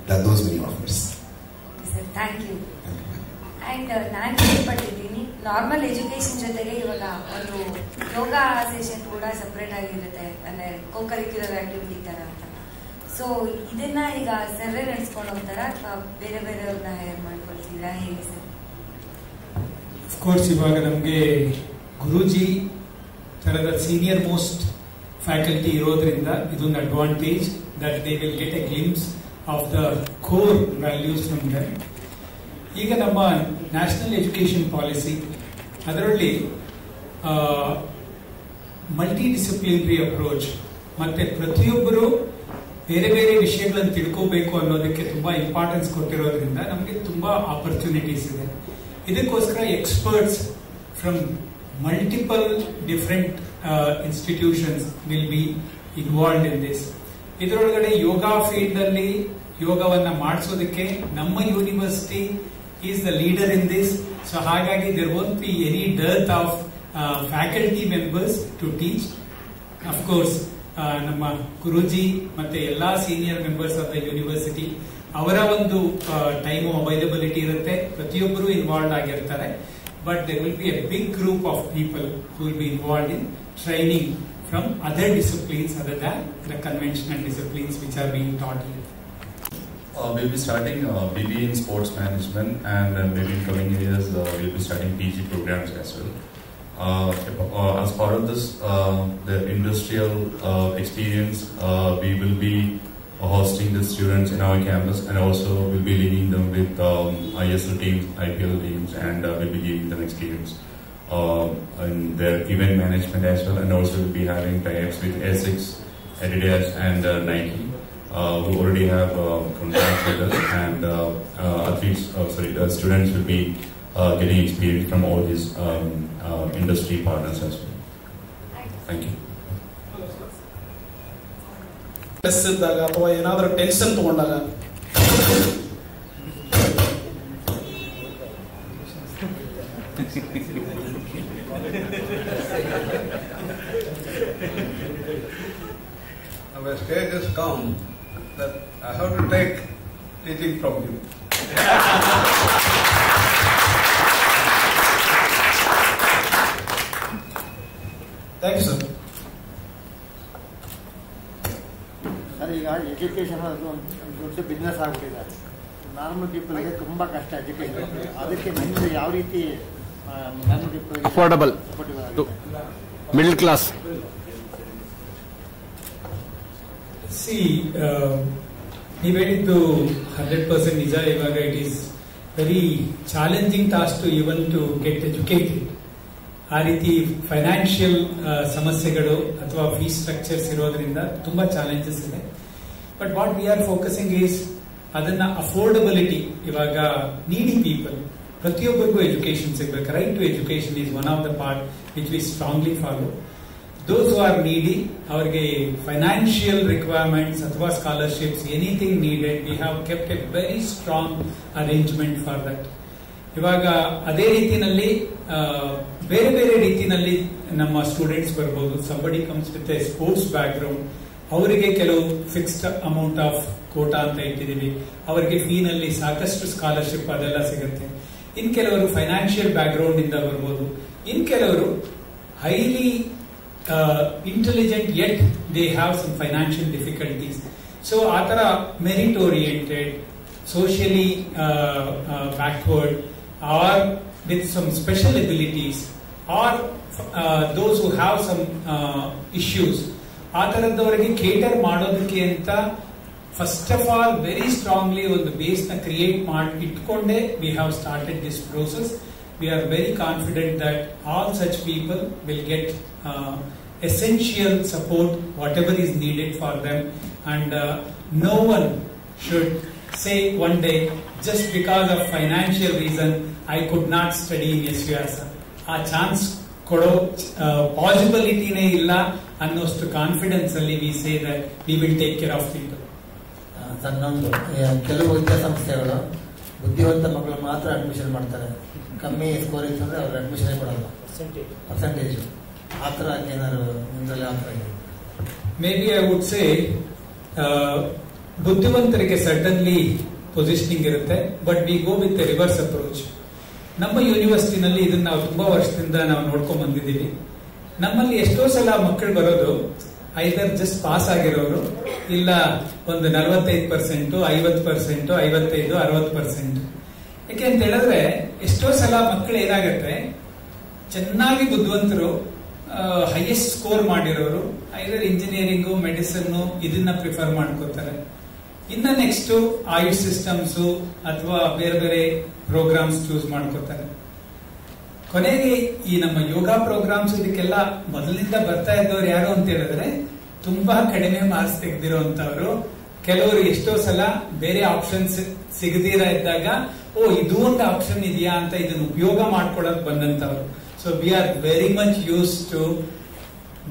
that those many offers. Okay sir, thank you. And ನಾನು ಕೇಳ್ಪಟ್ಟಿದ್ದೀನಿ normal education ಜೊತೆಗೆ ಇವಾಗ ಒಂದು ಯೋಗ session ಕೂಡ separate ಆಗಿರುತ್ತೆ, ಅಂದ್ರೆ ಕೋ curricular activity ತರ ಅಂತ. So ಇದನ್ನ ಈಗ ಸರ್ರೇ ನಡೆಸ್ಕೊಂಡು ಹೋಗ್ತಾರ ಅಥವಾ ಬೇರೆ ಬೇರೆಯವ್ರನ್ನ ಹೈರ್ ಮಾಡ್ಕೊಳ್ತಿದ್ದೀರಾ, ಹೇಗೆ ಸರ್? ಅಫ್ಕೋರ್ಸ್ ಇವಾಗ ನಮಗೆ ಗುರೂಜಿ ತರದ ಸೀನಿಯರ್ ಮೋಸ್ಟ್ ಫ್ಯಾಕಲ್ಟಿ ಇರೋದ್ರಿಂದ ಇದೊಂದು advantage that they will get A glimpse of the core values from them. ಈಗ ನಮ್ಮ ನ್ಯಾಷನಲ್ ಎಜುಕೇಶನ್ ಪಾಲಿಸಿ ಅದರಲ್ಲಿ ಮಲ್ಟಿ ಡಿಸಿಪ್ಲಿನರಿ ಅಪ್ರೋಚ್ ಮತ್ತೆ ಪ್ರತಿಯೊಬ್ಬರು ಬೇರೆ ಬೇರೆ ವಿಷಯಗಳನ್ನು ತಿಳ್ಕೋಬೇಕು ಅನ್ನೋದಕ್ಕೆ ತುಂಬಾ ಇಂಪಾರ್ಟೆನ್ಸ್ ಕೊಟ್ಟಿರೋದ್ರಿಂದ ನಮಗೆ ತುಂಬಾ ಆಪರ್ಚುನಿಟೀಸ್ ಇದೆ. ಇದಕ್ಕೋಸ್ಕರ experts from multiple different institutions will be involved in this. ಇದರೊಳಗಡೆ ಯೋಗ ಫೀಲ್ಡ್ ಅಲ್ಲಿ ಯೋಗವನ್ನ ಮಾಡಿಸೋದಕ್ಕೆ ನಮ್ಮ university is the leader in this. So ಹಾಗಾಗಿ there won't be any dearth of faculty members to teach. Of course ನಮ್ಮ ಗುರೂಜಿ ಮತ್ತೆ ಎಲ್ಲಾ senior members of the university ಅವರ ಒಂದು ಟೈಮು ಅವೈಲಬಿಲಿಟಿ ಇರುತ್ತೆ, ಪ್ರತಿಯೊಬ್ಬರು ಇನ್ವಾಲ್ವ್ ಆಗಿರ್ತಾರೆ. But there will be a big group of people who will be involved in training from other disciplines other than the conventional disciplines which are being taught here. We'll be starting BBA in sports management, and maybe in coming years we'll be starting PG programs as well. As part of this, the industrial experience, we will be hosting the students in our campus, and also we'll be leading them with ISL teams, IPL teams, and we'll be giving them experience in their event management as well. And also we'll be having tie-ups with Essex, Adidas, and Nike, who already have contracts with us, and the students will be getting experience from all these industry partners as well. Thank you. Stress ಇದ್ದಾಗ ಅಥವಾ ಏನಾದರೂ tension ತಗೊಂಡಾಗ Now a stage has come that I have to take teaching from you. Thank you, sir. Sir, ಈಗ education ಅದು ಒಂದು ದೊಡ್ಡ business ಆಗಿಬಿಟ್ಟಿದೆ. Normal ಪೀಪಲ್ಗೆ ತುಂಬ ಕಷ್ಟ ಎಜುಕೇಷನ್. ಅದಕ್ಕೆ ನಿಮ್ಮದು ಯಾವ ರೀತಿ normal people affordable to middle class? ನೀವು ಹೇಳಿದ್ದು 100% ನಿಜ. ಇವಾಗ it is very challenging task to even to get educated. ಆ ರೀತಿ ಫೈನಾನ್ಷಿಯಲ್ ಸಮಸ್ಯೆಗಳು ಅಥವಾ ಫೀಸ್ ಸ್ಟ್ರಕ್ಚರ್ಸ್ ಇರೋದ್ರಿಂದ ತುಂಬಾ ಚಾಲೆಂಜಸ್ ಇದೆ. But what we are focusing is ಅದನ್ನ ಅಫೋರ್ಡಬಿಲಿಟಿ. ಇವಾಗ ನೀಡಿ ಪೀಪಲ್ ಪ್ರತಿಯೊಬ್ಬರಿಗೂ ಎಜುಕೇಶನ್ ಸಿಗಬೇಕು. Right to education is one of the part which we strongly follow. Those who are needy, ಅವರಿಗೆ ಫೈನಾನ್ಷಿಯಲ್ ರಿಕ್ವೈರ್ಮೆಂಟ್ಸ್ ಅಥವಾ scholarships anything needed, we have kept a very strong arrangement for that. ಇವಾಗ ಅದೇ ರೀತಿನಲ್ಲಿ ಬೇರೆ ಬೇರೆ ರೀತಿನಲ್ಲಿ ನಮ್ಮ ಸ್ಟೂಡೆಂಟ್ಸ್ ಬರ್ಬೋದು. Somebody comes with a sports background, ಅವರಿಗೆ ಕೆಲವು ಫಿಕ್ಸ್ಡ್ ಅಮೌಂಟ್ ಆಫ್ ಕೋಟಾ ಅಂತ ಇಟ್ಟಿದ್ದೀವಿ. ಅವರಿಗೆ ಫೀನಲ್ಲಿ ಸಾಕಷ್ಟು ಸ್ಕಾಲರ್ಶಿಪ್ ಅದೆಲ್ಲ ಸಿಗುತ್ತೆ. ಇನ್ ಕೆಲವರು ಫೈನಾನ್ಷಿಯಲ್ ಬ್ಯಾಕ್ ಗ್ರೌಂಡ್ ಇಂದ ಬರ್ಬೋದು. ಇನ್ ಕೆಲವರು highly intelligent yet they have some financial difficulties. So ಆ ತರ merit oriented, socially backward, or with some special abilities, or those who have some issues, ಆ ತರದವರಿಗೆ ಕೇಟರ್ ಮಾಡೋದಕ್ಕೆ ಅಂತ first of all very strongly ಒಂದು base ನ create ಮಾಡಿ ಇಟ್ಕೊಂಡೆ we have started this process. We are very confident that all such people will get essential support, whatever is needed for them, and no one should say one day, just because of financial reason, I could not study in SVRS. ಆ chance ಕೊಡೋ ಪಾಸಿಬಿಲಿಟಿನೇ ಇಲ್ಲ ಅನ್ನೋಷ್ಟು confidence ಅಲ್ಲಿ we say that we will take care of people. ನನ್ನೊಂದು ಕೆಲವು ವಿದ್ಯಾಸಂಸ್ಥೆಗಳು ಬುದ್ಧಿವಂತ ಮಕ್ಕಳು ಮಾತ್ರ ಅಡ್ಮಿಷನ್ ಮಾಡ್ತಾರೆ. ಕಮ್ಮಿ ಸ್ಕೋರ್ ಇತ್ತು ಅಂದ್ರೆ ಅವ್ರಿಗೆ ಅಡ್ಮಿಷನ್ ಕೊಡಲ್ಲ, ಪರ್ಸೆಂಟೇಜ್. ಆ ಥರ ಏನಾದ್ರು ನಿಮ್ಮಲ್ಲಿ ಆ ಥರ? May be I would say ಬುದ್ಧಿವಂತರಿಗೆ ಸರ್ಟನ್ಲಿ ಪೊಸಿಷನಿಂಗ್ ಇರುತ್ತೆ, but we go with reverse approach. ನಮ್ಮ ಯೂನಿವರ್ಸಿಟಿನಲ್ಲಿ ಇದನ್ನ ನಾವು ತುಂಬಾ ವರ್ಷದಿಂದ ನಾವು ನೋಡ್ಕೊಂಡ್ ಬಂದಿದ್ದೀವಿ. ನಮ್ಮಲ್ಲಿ ಎಷ್ಟೋ ಸಲ ಮಕ್ಕಳು ಬರೋದು ಐದರ್ ಜಸ್ಟ್ ಪಾಸ್ ಆಗಿರೋರು, ಇಲ್ಲ ಒಂದು 45%, 50%, 55%, 60%. ಯಾಕೆ ಅಂತ ಹೇಳಿದ್ರೆ ಎಷ್ಟೋ ಸಲ ಮಕ್ಕಳು ಏನಾಗುತ್ತೆ, ಚೆನ್ನಾಗಿ ಬುದ್ಧಿವಂತರು, ಹೈಯೆಸ್ಟ್ ಸ್ಕೋರ್ ಮಾಡಿರೋರು ಐದರ್ ಇಂಜಿನಿಯರಿಂಗು, ಮೆಡಿಸಿನ್ ಇದನ್ನ ಪ್ರಿಫರ್ ಮಾಡ್ಕೋತಾರೆ. ಇನ್ನ ನೆಕ್ಸ್ಟ್ ಆಯುಷ್ ಸಿಸ್ಟಮ್ಸ್ ಅಥವಾ ಬೇರೆ ಬೇರೆ ಪ್ರೋಗ್ರಾಮ್ಸ್ ಚೂಸ್ ಮಾಡ್ಕೋತಾರೆ. ಕೊನೆಗೆ ಈ ನಮ್ಮ ಯೋಗ ಪ್ರೋಗ್ರಾಮ್ಸ್ ಇದಕ್ಕೆಲ್ಲ ಮೊದಲಿಂದ ಬರ್ತಾ ಇದ್ದವ್ರು ಯಾರು ಅಂತ ಹೇಳಿದ್ರೆ ತುಂಬಾ ಕಡಿಮೆ ಮಾರ್ಕ್ಸ್ ತೆಗೆದಿರೋಂಥವ್ರು. ಕೆಲವರು ಎಷ್ಟೋ ಸಲ ಬೇರೆ ಆಪ್ಷನ್ಸ್ ಸಿಗದಿರ ಇದ್ದಾಗ ಇದು ಒಂದು ಆಪ್ಷನ್ ಇದೆಯಾ ಅಂತ ಇದನ್ನು ಉಪಯೋಗ ಮಾಡ್ಕೊಳಕ್ ಬಂದಂತವ್ರು. So we are very much used to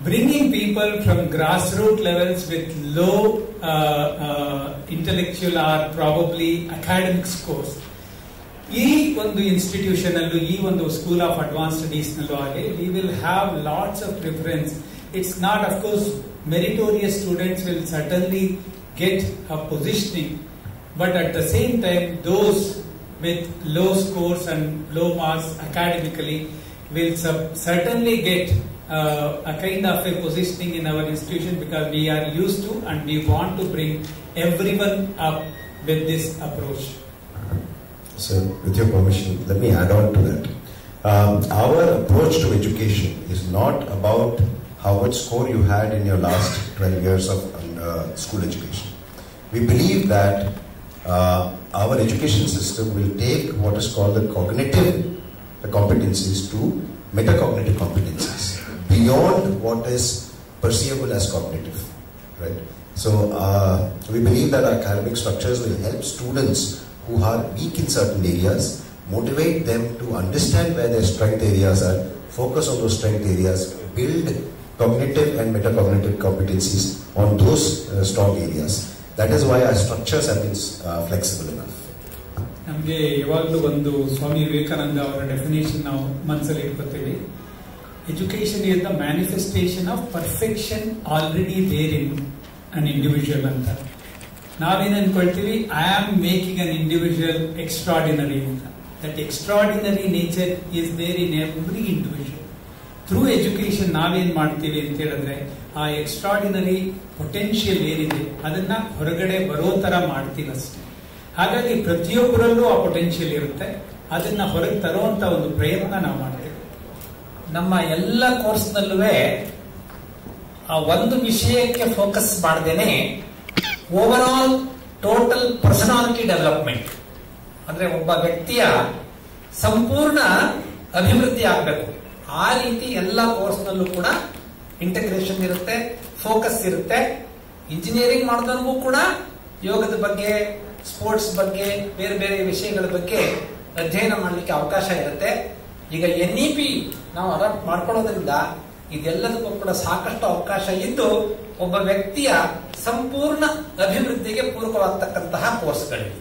bringing people from grassroots levels with low intellectual or probably academic scores. ಈ ಒಂದು ಇನ್ಸ್ಟಿಟ್ಯೂಷನ್ ಅಲ್ಲೂ, ಈ ಒಂದು ಸ್ಕೂಲ್ ಆಫ್ ಅಡ್ವಾನ್ಸ್ ಸ್ಟಡೀಸ್ ನಲ್ಲೂ ಹಾಗೆ we will have lots of preference. It's not, of course, meritorious students will certainly get a positioning, but at the same time those with low scores and low marks academically will certainly get a kind of a positioning in our institution, because we are used to and we want to bring everyone up with this approach. Sir, with your permission, let me add on to that. Our approach to education is not about how much score you had in your last 12 years of school education. We believe that our education system will take what is called the cognitive competencies to metacognitive competencies, beyond what is perceivable as cognitive, right? So we believe that our academic structures will help students who are weak in certain areas, motivate them to understand where their strength areas are, focus on those strength areas, build cognitive and metacognitive competencies on those strong areas. That is why our structures have been flexible enough. ನಮಗೆ ಯಾವಾಗಲೂ ಒಂದು ಸ್ವಾಮಿ ವಿವೇಕಾನಂದ ಅವರ definition ನಾವು ಮನಸ್ಸಲ್ಲಿ ಇಟ್ಕೋತೀವಿ. Education is the manifestation of perfection already there in an individual ಅಂತ. ನಾವೇನು ಅನ್ಕೊಳ್ತೀವಿ, I am making an individual extraordinary ಅಂತ. That extraordinary nature is there in every individual. Through education ನಾವೇನ್ ಮಾಡ್ತೀವಿ ಅಂತ ಹೇಳಿದ್ರೆ, ಆ ಎಕ್ಸ್ಟ್ರಾರ್ಡಿನರಿ ಪೊಟೆನ್ಷಿಯಲ್ ಏನಿದೆ ಅದನ್ನ ಹೊರಗಡೆ ಬರೋ ತರ ಮಾಡ್ತೀವಿ ಅಷ್ಟೇ. ಹಾಗಾಗಿ ಪ್ರತಿಯೊಬ್ಬರಲ್ಲೂ ಆ ಪೊಟೆನ್ಷಿಯಲ್ ಇರುತ್ತೆ, ಅದನ್ನ ಹೊರಗೆ ತರುವಂತ ಒಂದು ಪ್ರಯತ್ನ ನಾವು ಮಾಡ್ತೇವೆ. ನಮ್ಮ ಎಲ್ಲ ಕೋರ್ಸ್ನಲ್ಲೂ ಆ ಒಂದು ವಿಷಯಕ್ಕೆ ಫೋಕಸ್ ಮಾಡದೇನೆ over all total personality development, ಅಂದ್ರೆ ಒಬ್ಬ ವ್ಯಕ್ತಿಯ ಸಂಪೂರ್ಣ ಅಭಿವೃದ್ಧಿ ಆಗಬೇಕು. ಆ ರೀತಿ ಎಲ್ಲ ಕೋರ್ಸ್ನಲ್ಲೂ ಕೂಡ ಇಂಟಗ್ರೇಷನ್ ಇರುತ್ತೆ, ಫೋಕಸ್ ಇರುತ್ತೆ. ಇಂಜಿನಿಯರಿಂಗ್ ಮಾಡಿದವರಿಗೂ ಕೂಡ ಯೋಗದ ಬಗ್ಗೆ, ಸ್ಪೋರ್ಟ್ಸ್ ಬಗ್ಗೆ, ಬೇರೆ ಬೇರೆ ವಿಷಯಗಳ ಬಗ್ಗೆ ಅಧ್ಯಯನ ಮಾಡಲಿಕ್ಕೆ ಅವಕಾಶ ಇರುತ್ತೆ. ಈಗ NEP ನಾವು ಅಡಾಪ್ಟ್ ಮಾಡ್ಕೊಳ್ಳೋದ್ರಿಂದ ಇದೆಲ್ಲದಕ್ಕೂ ಕೂಡ ಸಾಕಷ್ಟು ಅವಕಾಶ ಇದ್ದು ಒಬ್ಬ ವ್ಯಕ್ತಿಯ ಸಂಪೂರ್ಣ ಅಭಿವೃದ್ಧಿಗೆ ಪೂರಕವಾಗತಕ್ಕಂತಹ ಕೋರ್ಸ್ಗಳಿವೆ.